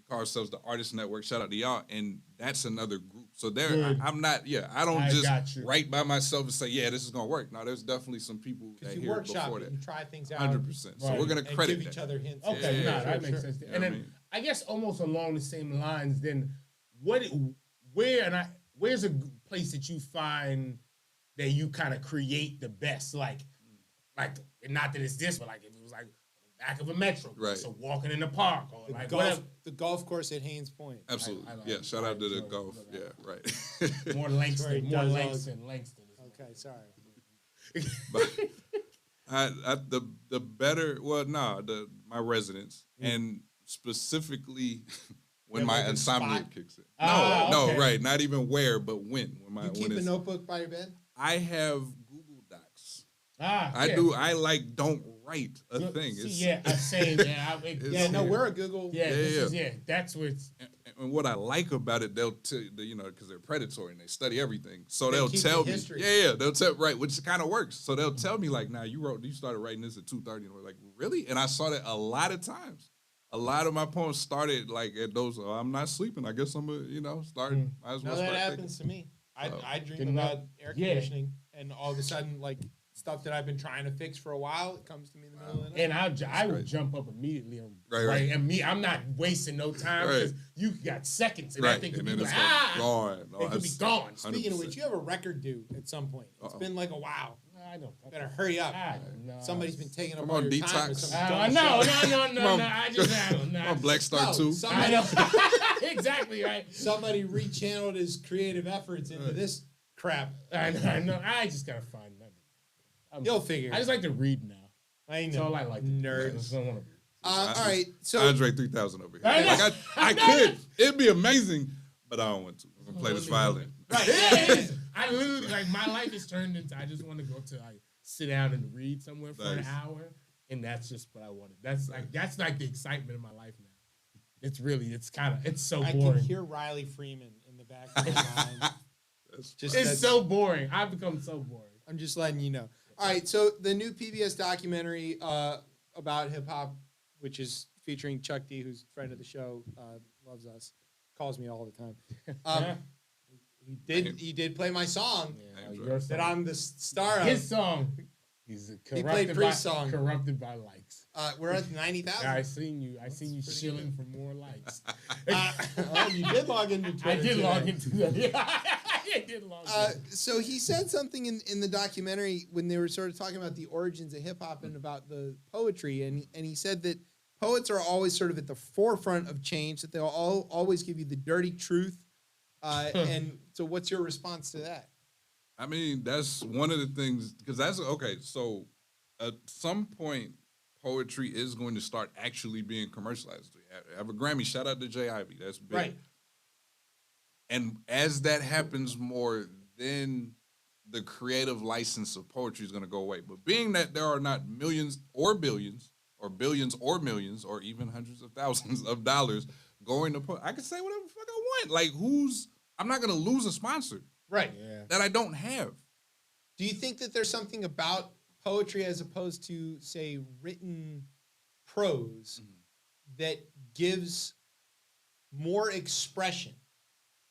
call ourselves the Artist Network. Shout out to y'all. And that's another group. So I'm not, I don't just write by myself and say, this is going to work. No, there's definitely some people that you hear workshop before it, that. you try things out. 100%. So we're going to credit give each other hints. Okay, that makes sense. And then I guess almost along the same lines, then where's a place that you find that you kind of create the best? Like, not that it's this, but like if it was like back of a metro, right? So walking in the park or the golf course at Haynes Point. Absolutely, shout out to the golf. Yeah, right. More Langston. Okay, sorry. But the better. Well, my residence and specifically when my insomnia kicks in. No, right. Not even where, but when. You keep a notebook by your bed? I have Google Docs. I do. I don't write a thing. Same. We're a Google. That's where it's. And what I like about it, they'll tell because they're predatory and they study everything. So they'll tell me. They'll tell which kind of works. So they'll tell me like, now you started writing this at 2:30, and we're like, really? And I saw that a lot of times. A lot of my poems started like at those. I'm not sleeping. I guess I'm gonna, start. Might as well. That happens to me. I dream about air conditioning, and all of a sudden, like stuff that I've been trying to fix for a while. It comes to me in the middle of the night. And I will jump up immediately. Right. And I'm not wasting no time because you got seconds and that thing could be then like, it's gone. it could be gone. Speaking of which, you have a record due at some point. It's been like a while. I know. Better hurry up. No. Somebody's been taking up I'm all on your time. With detox. some dumb shit. No. I just I'm on Black Star 2. I know. Exactly right. Somebody rechanneled his creative efforts into this crap. I know. I just gotta find that. You'll figure. I just like to read now. I know. That's all I like. Nerds. I just don't want to read. All right. So Andre 3000 over here. I know. Like I could. It'd be amazing, but I don't want to. I'm gonna play this violin. right. It is. I literally my life is turned into. I just want to go to sit down and read somewhere for an hour, and that's just what I wanted. That's like the excitement of my life now. It's so I boring. can hear Riley Freeman in the back of my mind. It's so boring. I've become so boring. I'm just letting you know. All right, so the new PBS documentary about hip hop, which is featuring Chuck D, who's a friend of the show, loves us, calls me all the time. He did play my song that I'm the star of. His song. He played Priest's song. Corrupted by likes. We're at 90,000. Yeah, I seen you shilling for more likes. You did log into Twitter. I did today. log into that. I did log in. So he said something in the documentary when they were sort of talking about the origins of hip hop and about the poetry, and he said that poets are always sort of at the forefront of change, that they'll always give you the dirty truth. And so what's your response to that? I mean, that's one of the things, because that's okay. So at some point, poetry is going to start actually being commercialized. Have a Grammy. Shout out to Jay Ivy. That's big. Right. And as that happens more, then the creative license of poetry is going to go away. But being that there are not millions or billions, or billions or millions, or even hundreds of thousands of dollars going to I can say whatever the fuck I want. Like, I'm not going to lose a sponsor. Right. Yeah. That I don't have. Do you think that there's something about poetry as opposed to, say, written prose that gives more expression?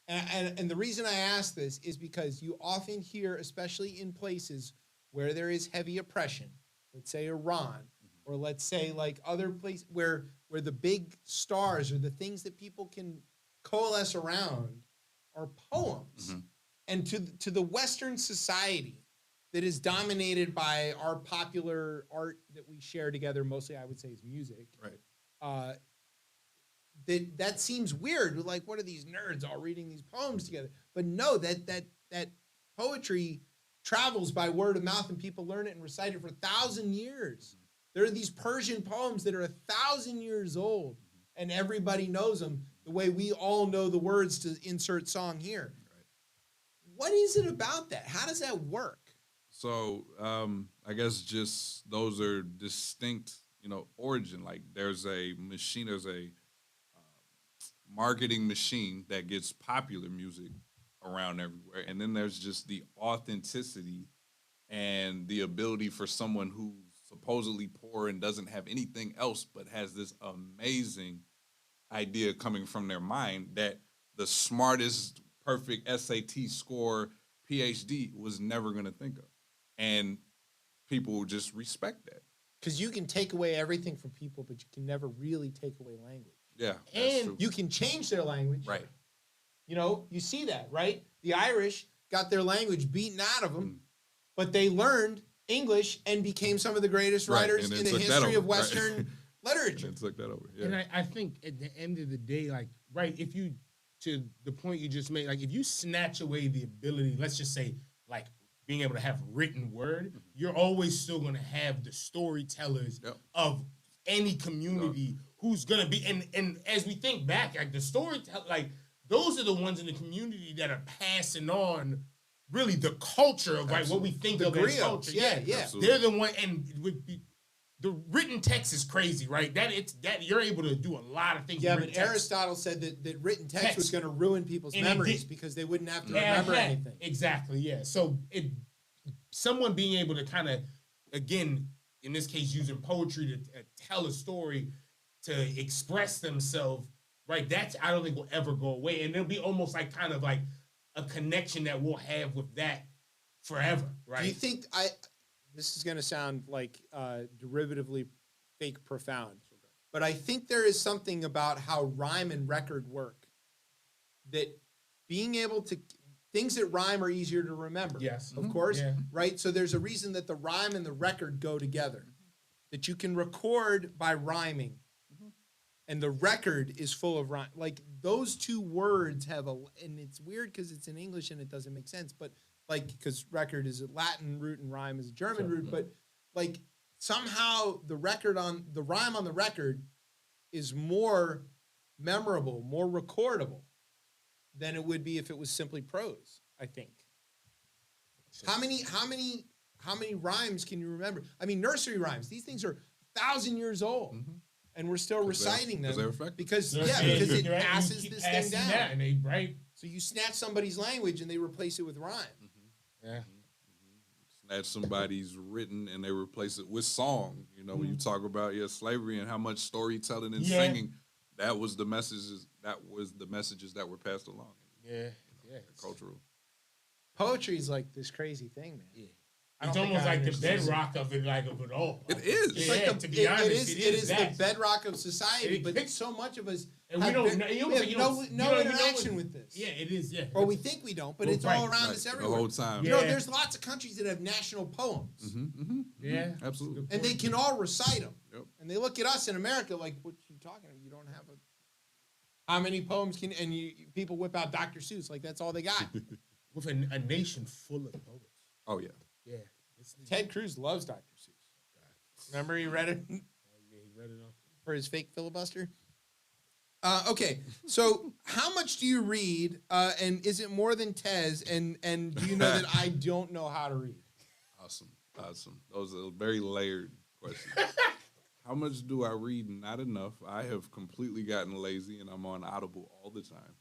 And the reason I ask this is because you often hear, especially in places where there is heavy oppression, let's say Iran, or let's say like other places where the big stars or the things that people can coalesce around are poems. And to the Western society that is dominated by our popular art that we share together, mostly I would say is music. Right. That seems weird. Like, what are these nerds all reading these poems together? But no, that poetry travels by word of mouth, and people learn it and recite it for 1,000 years. There are these Persian poems that are 1,000 years old, and everybody knows them the way we all know the words to insert song here. What is it about that? How does that work? So I guess just those are distinct, origin. Like there's a machine, there's a marketing machine that gets popular music around everywhere. And then there's just the authenticity and the ability for someone who's supposedly poor and doesn't have anything else but has this amazing idea coming from their mind that the smartest perfect SAT score PhD was never going to think of. And people will just respect that. Because you can take away everything from people, but you can never really take away language. Yeah, and true. You can change their language. Right. You see that, right? The Irish got their language beaten out of them, but they learned English and became some of the greatest writers in the history of Western literature. And took that over. Yeah. And I think at the end of the day, if you, to the point you just made, if you snatch away the ability, let's just say, being able to have written word, you're always still going to have the storytellers of any community who's going to be, and as we think back, the storyteller, those are the ones in the community that are passing on really the culture of what we think of as culture. Yeah. They're the one, and the written text is crazy, right? That you're able to do a lot of things. Yeah, with but text. Aristotle said that written text was going to ruin people's memories because they wouldn't have to remember anything. Exactly, yeah. So someone being able to kind of, again, in this case, using poetry to tell a story, to express themselves, right? I don't think will ever go away, and it'll be almost like a connection that we'll have with that forever, right? Do you think this is going to sound like derivatively fake profound, but I think there is something about how rhyme and record work that being able to things that rhyme are easier to remember. Yes. Of course, Yeah. right? So there's a reason that the rhyme and the record go together. That you can record by rhyming. And the record is full of rhyme. Like those two words have and it's weird because it's in English and it doesn't make sense, but like, because record is a Latin root and rhyme is a German root, but like somehow the rhyme on the record is more memorable, more recordable than it would be if it was simply prose, I think. How many rhymes can you remember? I mean, nursery rhymes, these things are 1,000 years old. And we're still reciting them because it passes this thing down. And they right. So you snatch somebody's language and they replace it with rhyme. Yeah. Snatch somebody's written and they replace it with song. You know, when you talk about slavery and how much storytelling and singing, that was the messages that were passed along. Yeah. Cultural. Poetry is like this crazy thing, man. Yeah. It's almost like the bedrock of it all. It is. It's like to be honest, it is the bedrock of society, but so much of us and we don't have no interaction with this. Yeah, it is. Yeah, or we think we don't, but it's all around us everywhere. The whole time. You know, there's lots of countries that have national poems. Yeah, absolutely. And they can all recite them. Yep. And they look at us in America like, "What you talking about? You don't have how many poems can?" And people whip out Dr. Seuss like that's all they got. With a nation full of poets. Oh yeah. Yeah. Ted Cruz loves Dr. Seuss. Remember he read it? Yeah, he read it off. For his fake filibuster? Okay, so how much do you read, and is it more than Tez, and do you know that I don't know how to read? Awesome. Those are very layered questions. How much do I read? Not enough. I have completely gotten lazy, and I'm on Audible all the time.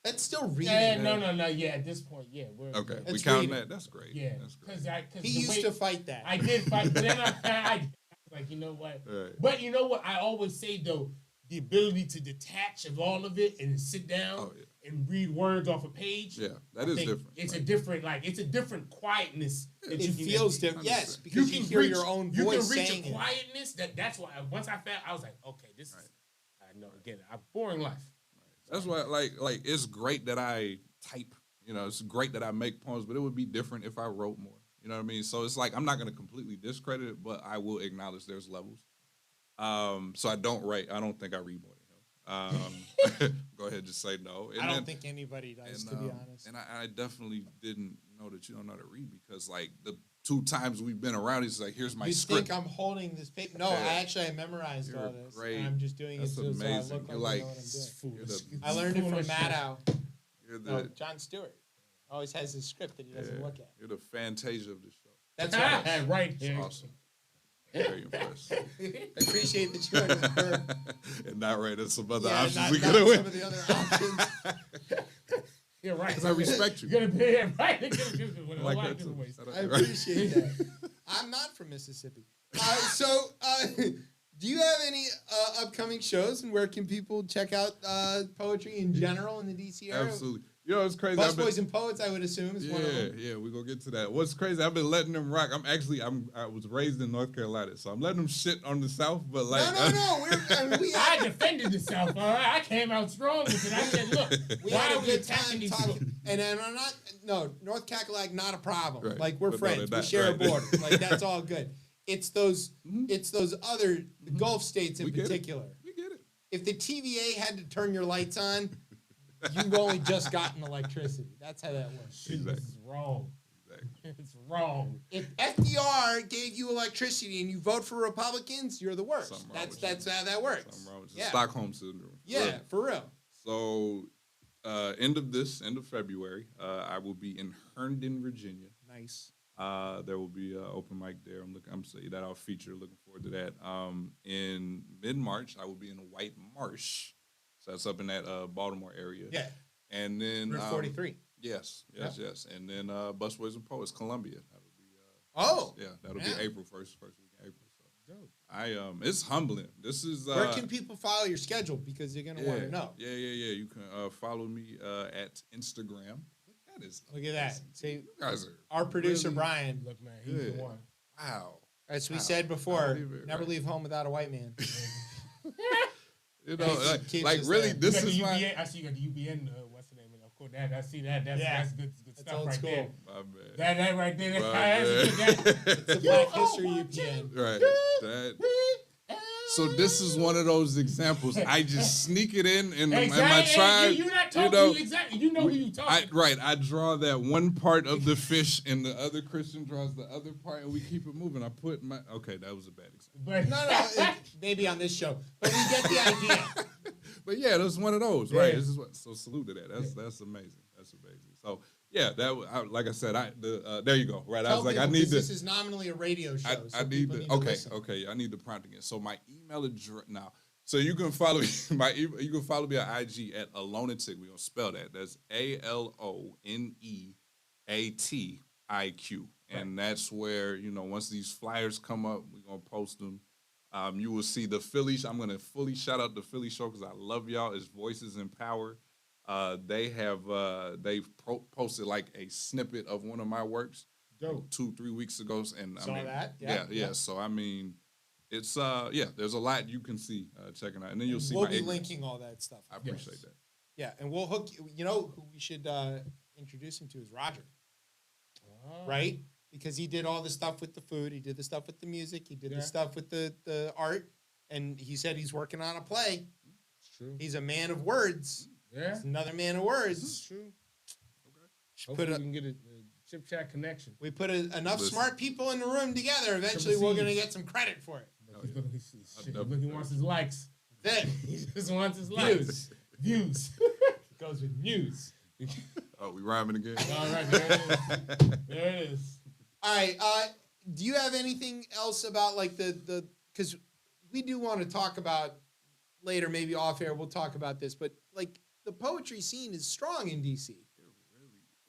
That's still reading. No. Yeah, at this point, we're okay. That's We count reading. that. That's great. Yeah, that's great. because he used to fight that. I did fight, but then I was like, you know what? Right. But you know what? I always say though, the ability to detach of all of it and sit down and read words off a page. Yeah, that is different. It's a different, it's a different quietness. That it you can feels different. Yes, because you hear your own voice saying it. You can reach a quietness that's why. Once I found, I was like, okay, this is. I know again, a boring life. That's why, like, it's great that I type. You know, it's great that I make poems, but it would be different if I wrote more. You know what I mean? So it's like I'm not going to completely discredit it, but I will acknowledge there's levels. So I don't write. I don't think I read more than him. Go ahead, just say no. And I don't think anybody does, to be honest. And I definitely didn't know that you don't know how to read because, like, the 2 times we've been around, he's like, "Here's my script." You think I'm holding this paper? No, I memorized all this. Great. And I'm just doing That's it so I amazing. look You're like I know like, what I'm doing. I learned it from Maddow. You're the, No, John Stewart always has his script that he doesn't look at. You're the Fantasia of the show. That's right. Right. It's awesome. Very impressed. I appreciate that you understand. And not right at some other Yeah, options not we some could have of went. the other options. You're right. Because I respect you. You're gonna be right. Like that too. I appreciate that. I'm not from Mississippi. Do you have any upcoming shows, and where can people check out poetry in general in the DC area? Absolutely. You know, it's crazy. Busboys and Poets, I would assume, is one of them. Yeah, we're going to get to that. What's crazy, I've been letting them rock. I was raised in North Carolina, so I'm letting them shit on the South, but like... No. I defended the South, all right? I came out strong with it. I said, look, We why had are a we good attacking time these talking. people? And I'm not, North Cackalack, not a problem. Right. Like, we're But no, friends. they're We not, share a right. border. Like, that's all good. It's those other Gulf states in We get it. particular. We get it. If the TVA had to turn your lights on, you've only just gotten electricity. That's how that works. Shit, this is wrong. Exactly. It's wrong. If FDR gave you electricity and you vote for Republicans, you're the worst. Something wrong with That's you. how that works. Something wrong with Yeah. Stockholm Syndrome. Yeah, for real. So, end of February, I will be in Herndon, Virginia. Nice. There will be an open mic there. I'm saying that I'll feature. Looking forward to that. In mid-March, I will be in White Marsh. So that's up in that Baltimore area. Yeah. And then Route 43. Yes. And then Busboys and Poets, Columbia. Oh. That'll be April first week in April. So it's humbling. This is Where can people follow your schedule because they're gonna want to know? Yeah. You can follow me at Instagram. That is Look at that. See, you guys are our producer really- Brian. Look, man, he's the one. Wow. As we Wow. said before, Not even- never right. leave home without a white man. You know, Keeps like us really, there. this You is got the my UBN. I see you got the UBN. What's the name of it? Of course, I see that. That's good That's stuff old right school. there. my bad. That right there. My That's bad. good. It's a Black History UPN. Right. That. So this is one of those examples. I just sneak it in my Exactly. tribe. You're not you talking. know, Exactly. You know who you talking. I draw that one part of the fish, and the other Christian draws the other part, and we keep it moving. I put my that was a bad example. But No, maybe on this show, but we get the idea. But yeah, that's one of those, right? Yeah. This is what. So salute to that. That's amazing. That's amazing. So yeah, like I said, there you go. Right, I Tell was like, people, I need 'cause to. this is nominally a radio show. I so need people to. to listen. Okay. I need the prompt again. So my email address now. So you can follow me. You can follow me on IG at Alonetic. We're gonna spell that. That's ALONEATIQ, and that's where once these flyers come up, we're gonna post them. You will see the Philly. I'm gonna fully shout out the Philly show because I love y'all. It's Voices in Power. They've posted like a snippet of one of my works. Dope. 2-3 weeks ago, and Saw that. Yeah. Yeah. So I mean, it's there's a lot you can see checking out, and then you'll see. We'll my be ignorance. linking all that stuff. I appreciate that. Yeah, and we'll hook. You know who we should introduce him to is Roger, right? Because he did all the stuff with the food, he did the stuff with the music, he did the stuff with the art, and he said he's working on a play. It's true. He's a man of words. Yeah. He's another man of words. It's true. Should Hopefully put we can get a chip chat connection. we put enough Listen. smart people in the room together. Eventually, Triple we're gonna Cs. get some credit for it. Look, he wants his likes. That's it. He just wants his likes. Views. It goes with news. Oh, we rhyming again. All right, there it is. There it is. All right. Do you have anything else about like the because we do want to talk about later, maybe off air. We'll talk about this, but like the poetry scene is strong in DC,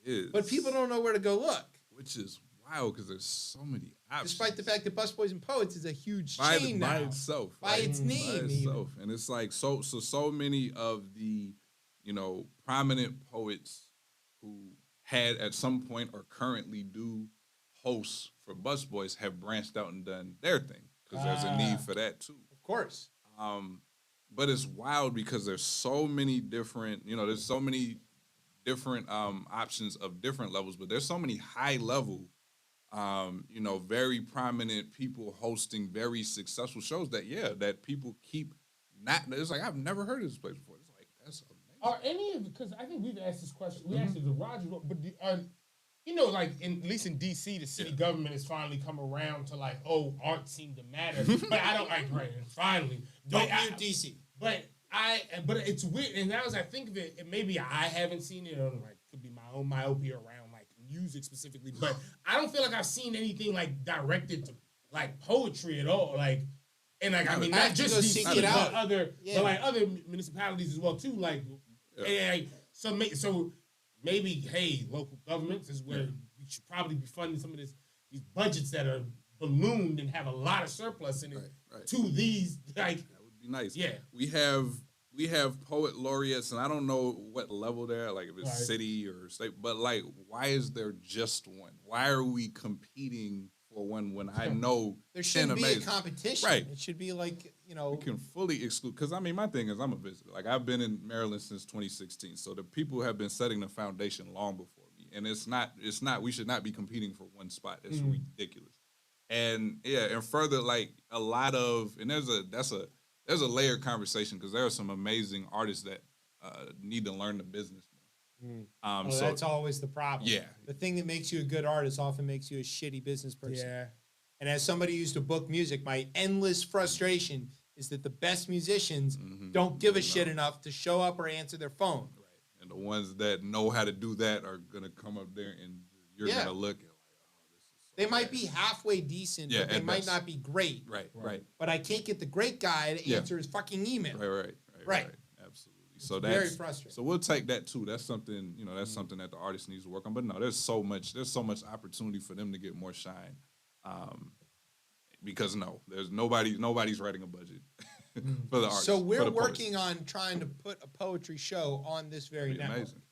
Is but people don't know where to go look. which is wild because there's so many options. Despite the fact that Busboys and Poets is a huge by chain by now. itself, By right? its name, by even. itself, and it's like so many of the prominent poets who had at some point or currently do hosts for Busboys have branched out and done their thing because there's a need for that too. Of course. But it's wild because there's so many different, there's so many different options of different levels, but there's so many high level, very prominent people hosting very successful shows that people keep not. It's like I've never heard of this place before. It's like that's amazing. Are any of because I think we've asked this question. We asked it to Roger, but like at least in DC, the city government has finally come around to like, art seemed to matter. But I don't like right. Finally, Don't mute DC. But it's weird. And now as I think of it, and maybe I haven't seen it, or like could be my own myopia around like music specifically. But I don't feel like I've seen anything like directed to like poetry at all. Like. And like I mean, I not have to just go DC, seek it out. but like other municipalities as well too. Like, so maybe hey, local governments is where we should probably be funding some of these budgets that are ballooned and have a lot of surplus in it Right. to these like. That would be nice. Yeah. we have poet laureates, and I don't know what level they're like, if it's city or state, but like, why is there just one? Why are we competing for one when I know There shouldn't be amazing? a competition. Right. It should be like, We can fully exclude, because I mean, my thing is I'm a visitor. Like I've been in Maryland since 2016, so the people have been setting the foundation long before me, and it's not. We should not be competing for one spot. It's ridiculous. And and further, like a lot of, and there's a layered conversation because there are some amazing artists that need to learn the business more. So that's always the problem. Yeah. The thing that makes you a good artist often makes you a shitty business person. Yeah. And as somebody who used to book music, my endless frustration is that the best musicians don't give a shit enough to show up or answer their phone. right, and the ones that know how to do that are gonna come up there, and you're gonna look at like, oh, this is. So They might bad. be halfway decent, Yeah, but they at might best. not be great. Right. But I can't get the great guy to answer his fucking email. Right. Absolutely. So very that's frustrating. So we'll take that too. That's something, that's something that the artist needs to work on. But no, there's so much opportunity for them to get more shine. Because there's nobody's writing a budget for the artist. So for we're the poets. working on trying to put a poetry show on this very That'd be network. amazing.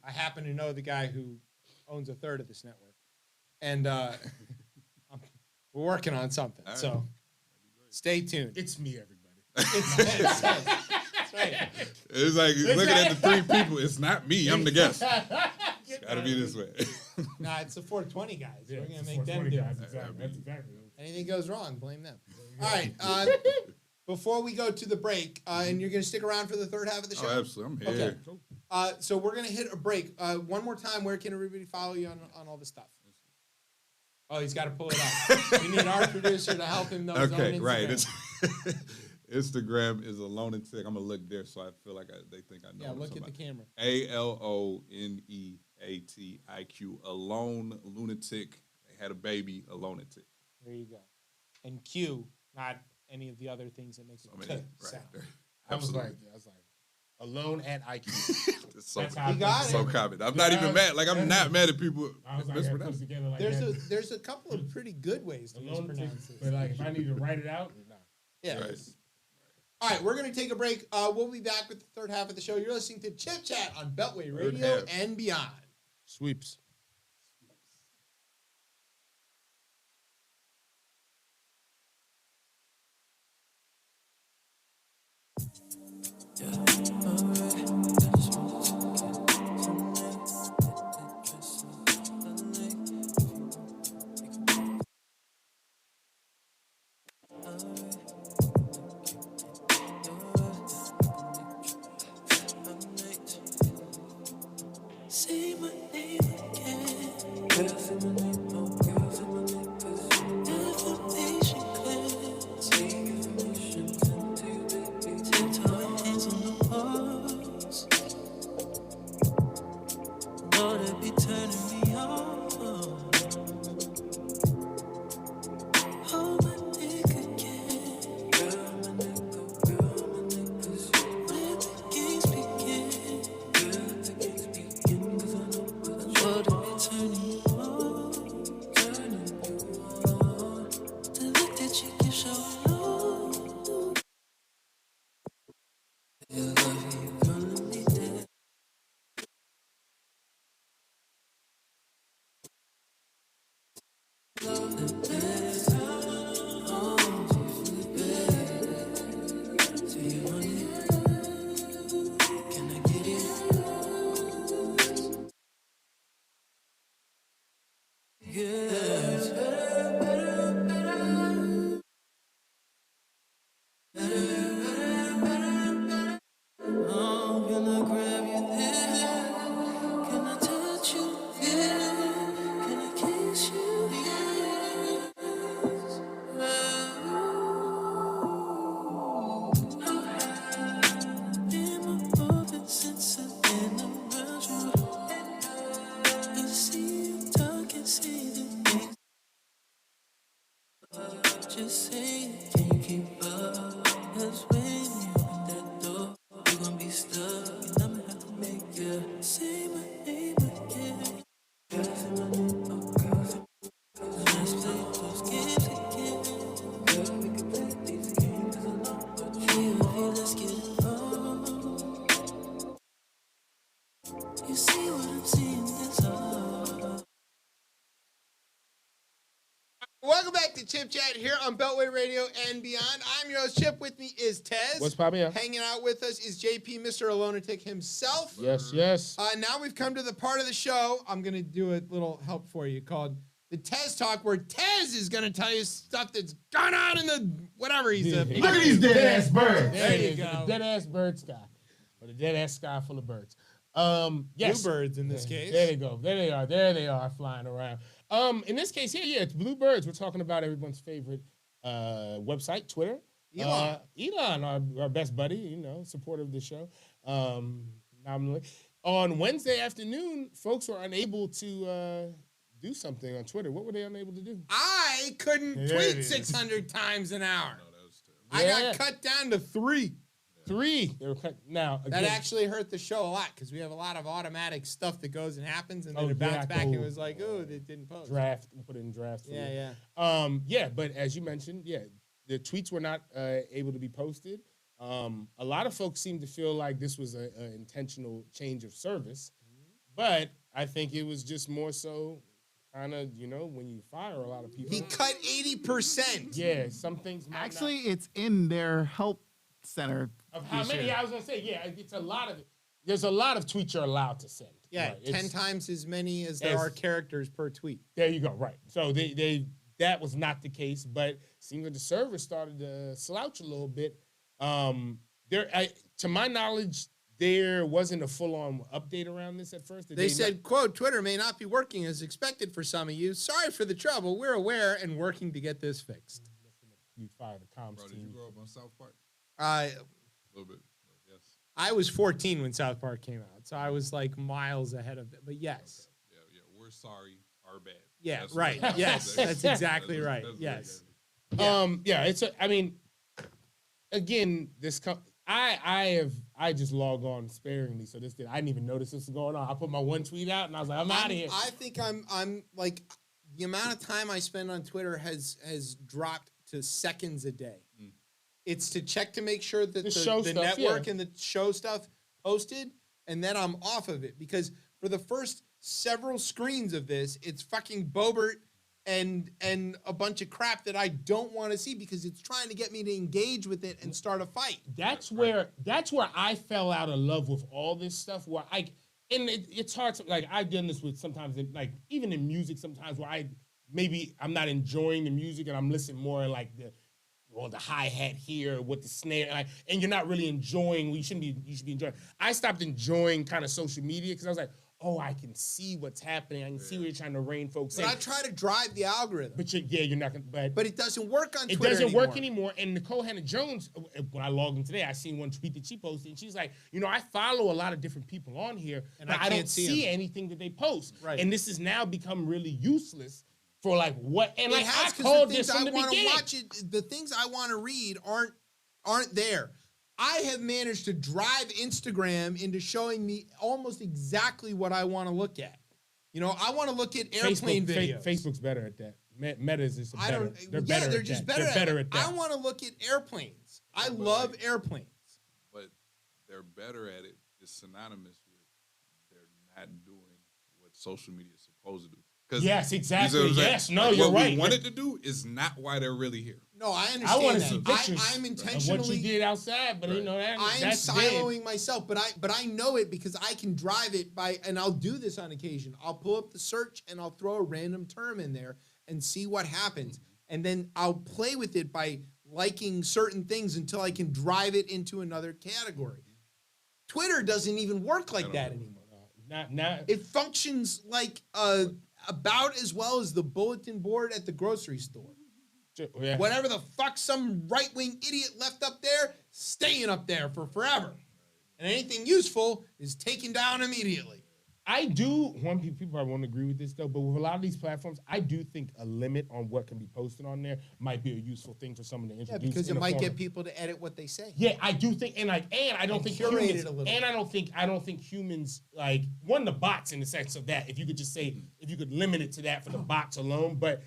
I happen to know the guy who owns a third of this network, and We're working on something. All right. So stay tuned. It's me, everybody. That's right. It's like looking at the three people. It's not me. I'm the guest. It's gotta be this way. Nah, it's the 420 guys. Yeah, We're gonna it's make them 420 do guys, it. exactly. That's exactly. Anything goes wrong, blame them. All right. Before we go to the break, and you're gonna stick around for the third half of the show. Oh, absolutely. I'm here. Okay. So we're gonna hit a break. One more time, where can everybody follow you on all this stuff? Oh, he's got to pull it up. We need our producer to help him know his own Okay, Instagram. right. Instagram is Alone and Tick. I'm gonna look there so I feel like they think I know. Yeah, look at the camera. ALONEATIQ. Alone Lunatic. They had a baby. Alone and Tick. There you go. And Q, not any of the other things that make it sound. I was like, alone at IQ. It's so, That's how I got so it. common. I'm not even mad. Like I'm not mad at people. I was like, I mispronounce. put together like There's that. there's a couple of pretty good ways to Alone mispronounce tick, this. but like if I need to write it out, nah. Yeah. Right. All right, we're going to take a break. We'll be back with the third half of the show. You're listening to Chip Chat on Beltway Third Radio half. and beyond. Sweeps. Say my name again. Girl, say my name, oh girl, say my name, 'cause information clear. Take information to baby. Tiptoeing hands on the walls. Know they be turning me on. Hold my neck again. Girl, my neck, oh girl, my neck, 'cause when the games begin. Girl, the games begin, 'cause I know they be turning you on, turning you on. The look that you give so low. Your love, you gonna be dead. Love the best. Oh, you feel bad. Do you want it? Can I get it? Yes. Oh, can I grab you there? Can I touch you there? Can I kiss you there? Been moving since I've been around you. I see you talk and say the things. Just say it, can you keep up? 'Cause when you open that door, you're gonna be stuck, and I'ma have to make you say my name again. Girl, say my name, oh girl, say my name. Let's play those games again. Girl, we can play these games, 'cause I know what you feel. Let's get it on. You see what I'm seeing, that's all. Welcome back to Chip Chat here on Beltway Radio and beyond. I'm your host, Chip. With me is Tez. What's poppin', yeah? Hanging out with us is JP, Mr. Alonatic himself. Yes, yes. Now we've come to the part of the show. I'm going to do a little help for you called the Tez Talk, where Tez is going to tell you stuff that's gone on in the whatever he's a. Look at these dead ass birds. There you it is, go. The dead ass bird sky, or the dead ass sky full of birds. Yes. Bluebirds in this case. There they go. There they are flying around. In this case here, yeah, it's bluebirds. We're talking about everyone's favorite website, Twitter. Elon, our best buddy, you know, supporter of the show. Nominally. On Wednesday afternoon, folks were unable to do something on Twitter. What were they unable to do? I couldn't There it tweet is. 600 times an hour. No, that was terrible. I Yeah. got cut down to 3. 3. They were cut. Now, That again, actually hurt the show a lot because we have a lot of automatic stuff that goes and happens, and then Oh, it bounced yeah, back and oh. it was like, oh, it didn't post. draft, put it in draft. for you. Yeah. Yeah, but as you mentioned, yeah, the tweets were not able to be posted. A lot of folks seem to feel like this was an intentional change of service, but I think it was just more so kind of, when you fire a lot of people. He cut 80%. Yeah, some things might Actually, not. it's in their help center. Of how this many? year. I was gonna say, yeah, it's a lot of it. There's a lot of tweets you're allowed to send. Yeah, Right, 10 times as many as there as- are characters per tweet. There you go. Right. So that was not the case, but seems like the server started to slouch a little bit. To my knowledge, there wasn't a full-on update around this at first. Did They not- said, quote, Twitter may not be working as expected for some of you. Sorry for the trouble. We're aware and working to get this fixed. we fired the comms Bro, did you team. Mm-hmm. grow up on South Park? I A little bit. Yes. I was 14 when South Park came out, so I was like miles ahead of it. But yes. Yeah, yeah. We're sorry. Our bad. Yeah, That's right. what- Yes, that's exactly that's- right. that's Yes. exactly. Again, I just log on sparingly, so I didn't even notice this was going on. I put my one tweet out and I was like, I'm out of here. I think I'm like the amount of time I spend on Twitter has dropped to seconds a day. It's to check to make sure that The show the stuff, network yeah. and the show stuff posted, and then I'm off of it because for the first several screens of this, it's fucking Bobert and a bunch of crap that I don't want to see because it's trying to get me to engage with it and start a fight. That's where I fell out of love with all this stuff. Where it's hard to I've done this with sometimes even in music sometimes where I'm not enjoying the music and I'm listening more like the hi-hat here with the snare and you're not really enjoying you should be enjoying. I stopped enjoying kind of social media because I was like, oh, I can see what's happening. I can see where you're trying to rein folks in. But I try to drive the algorithm. But you're not gonna. But it doesn't work on It Twitter doesn't anymore. work anymore. And Nicole Hannah-Jones, when I logged in today, I seen one tweet that she posted, and she's like, I follow a lot of different people on here, And but I I don't can't see see 'em. anything that they post. Right. And this has now become really useless for what. And It I has called because this the from things the I want to beginning. watch, the things I want to read aren't there. I have managed to drive Instagram into showing me almost exactly what I want to look at. I want to look at airplane videos. Facebook's better at that. Meta is just I better. don't. They're yeah, better they're at just that. better. They're better at that. I want to look at airplanes. I love airplanes. But they're better at it. It's synonymous with they're not doing what social media is supposed to do. Yes, exactly. You see what I'm saying? Yes, no, Like, you're what right. we wanted to do is not why they're really here. No, I understand. I want to that. see pictures I'm of intentionally. what you did outside, but Right. I am that's siloing dead. myself, but I know it because I can drive it and I'll do this on occasion. I'll pull up the search and I'll throw a random term in there and see what happens, and then I'll play with it by liking certain things until I can drive it into another category. Twitter doesn't even work like that anymore. Not It functions like about as well as the bulletin board at the grocery store. yeah. Whatever the fuck some right-wing idiot left up there, staying up there for forever. And anything useful is taken down immediately. I do. People probably won't agree with this though, but with a lot of these platforms, I do think a limit on what can be posted on there might be a useful thing for someone to Yeah, introduce. because in it a might form get of- people to edit what they say. Yeah, I do think, and I don't And think curate humans, it a little and bit. I don't think humans the bots in the sense of that. If you could just say, if you could limit it to that for the bots alone, but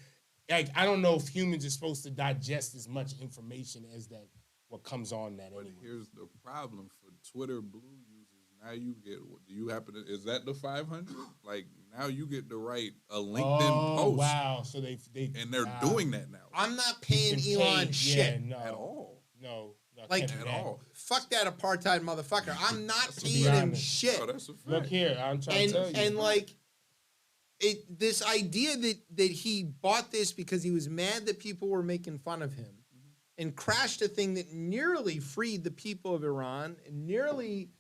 I don't know if humans are supposed to digest as much information as that what comes on that But anyway. here's the problem for Twitter Blue users. Now you get. Do you happen to? Is that the 500? Like now you get to write a LinkedIn post. Wow! So they And they're wow. doing that now. I'm not paying You can Elon pay- shit. yeah, no, At all. No, Like, can't do At that. all. Fuck that apartheid motherfucker. I'm not That's paying him honest. shit. Oh, that's a fact. Look here, I'm trying to tell you. And like this idea that he bought this because he was mad that people were making fun of him and crashed a thing that nearly freed the people of Iran and nearly,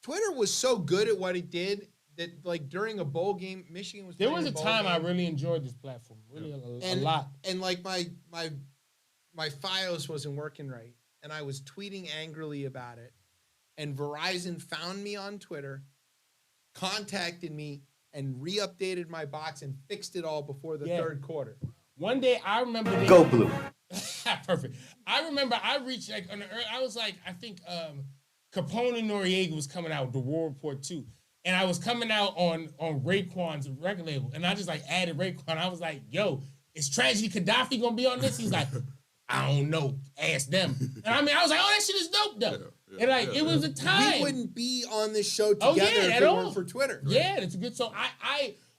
Twitter was so good at what it did that like during a bowl game, Michigan was there playing was a bowl time I game, really enjoyed this platform, really a and, lot. And like my FiOS wasn't working right, and I was tweeting angrily about it, and Verizon found me on Twitter, contacted me, and re-updated my box and fixed it all before the third quarter. One day I remember Go blue. Perfect. I remember I reached I was like, I think Capone and Noriega was coming out with the War Report 2. And I was coming out on Raekwon's record label. And I just like added Raekwon. I was like, yo, is Tragedy Gaddafi gonna be on this? He's like, I don't know. Ask them. And I mean, I was like, oh, that shit is dope though. And it was a time. We wouldn't be on this show Oh, together yeah, if at it all. weren't for Twitter. Yeah, it's a good song.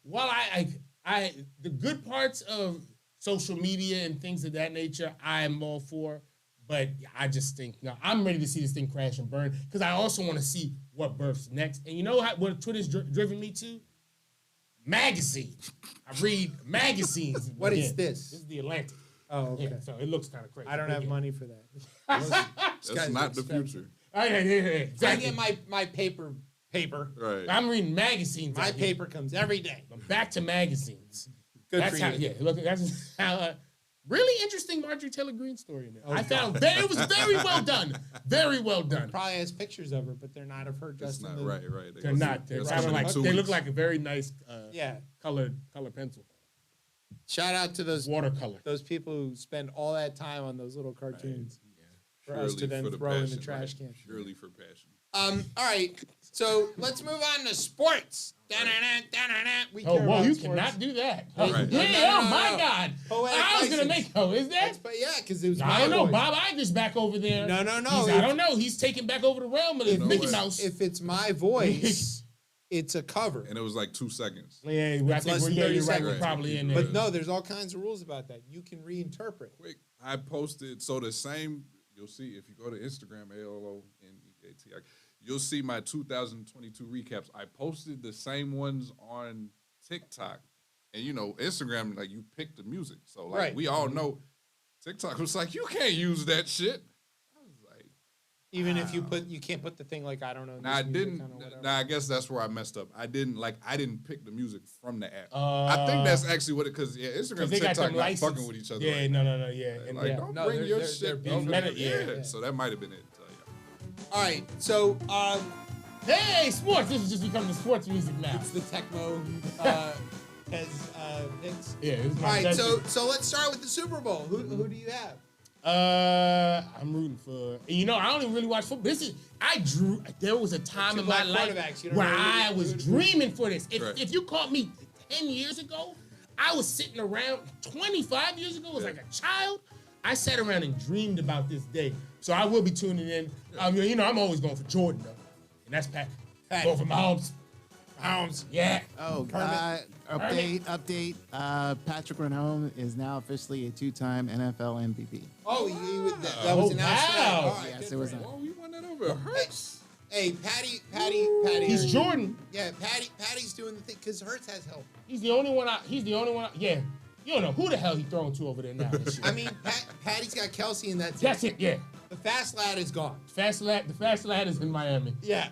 while I the good parts of social media and things of that nature, I am all for. But I just think, I'm ready to see this thing crash and burn because I also want to see what births next. And you know what Twitter's driven me to? Magazines. I read magazines. What is again. this? This is the Atlantic. Oh, okay. Yeah, so it looks kind of crazy. I don't have money for that. That's not the future. Exactly. I get my paper. Right. I'm reading magazines. My paper comes every day. I'm back to magazines. Good That's for how. you. Yeah. Look. That's how. Really interesting Marjorie Taylor Greene story in there. Oh, I found it was very well done. Very well done. Probably has pictures of her, but they're not of her That's dressed not in the. right. They're not. They're kind of like they look like a very nice color pencil. Shout out to those Watercolor. those people who spend all that time on those little cartoons for us to then for the throw in the passion, trash right? can. Purely for passion. All right. So let's move on to sports. We Oh, care whoa, about you sports. cannot do that. Right. Yeah, No, oh my no. God. Poetic I was going to license. make, is that? But yeah, because it was I my don't know. voice. Bob Iger's back over there. No. I don't know. He's taking back over the realm of Mickey what? Mouse. If it's my voice, it's a cover. And it was like 2 seconds. Yeah, I less think than you're 30 right. We're seconds. probably in there. But no, there's all kinds of rules about that. You can reinterpret. Quick, I posted, so the same, you'll see if you go to Instagram, ALONEAT, you'll see my 2022 recaps. I posted the same ones on TikTok. And, you know, Instagram, like, you pick the music. So, like, Right. we all know TikTok was like, you can't use that shit. I was like, Even if you can't put the thing like, I don't know. nah, I this music didn't. kind of whatever. Nah, I guess that's where I messed up. I didn't pick the music from the app. I think that's actually what it, because, yeah, Instagram and they got TikTok them not license. fucking with each other. Yeah, right no, now. yeah. And Like, yeah. don't No, bring they're- your they're shit being over meta- there. yeah. So that might have been it. All right. So Hey, sports. This has just become the sports music now. it's the Tecmo as picks. Yeah, it's All my right. that's So let's start with the Super Bowl. Who do you have? I'm rooting for. You know, I don't even really watch football. There was a time Two in my black life quarterbacks. You don't where know who- I was who- dreaming for this. Right. If you caught me 10 years ago, I was sitting around. 25 years ago, I was like a child. I sat around and dreamed about this day. So I will be tuning in. You know, I'm always going for Jordan though, and that's Pat. Going for Mahomes. Yeah. Oh, update. Patrick Mahomes is now officially a 2-time NFL MVP. Oh, that was announced today. wow. All right, Yes, good it for was. him. Oh, we won that over. Hurts. Hey, Patty. He's Jordan. Yeah, Patty's doing the thing because Hurts has help. He's the only one. Yeah. You don't know who the hell he's throwing to over there now. This year. I mean, Patty's got Kelsey in that team. That's it. Yeah. The fast lad is gone. The fast lad is in Miami. Yeah.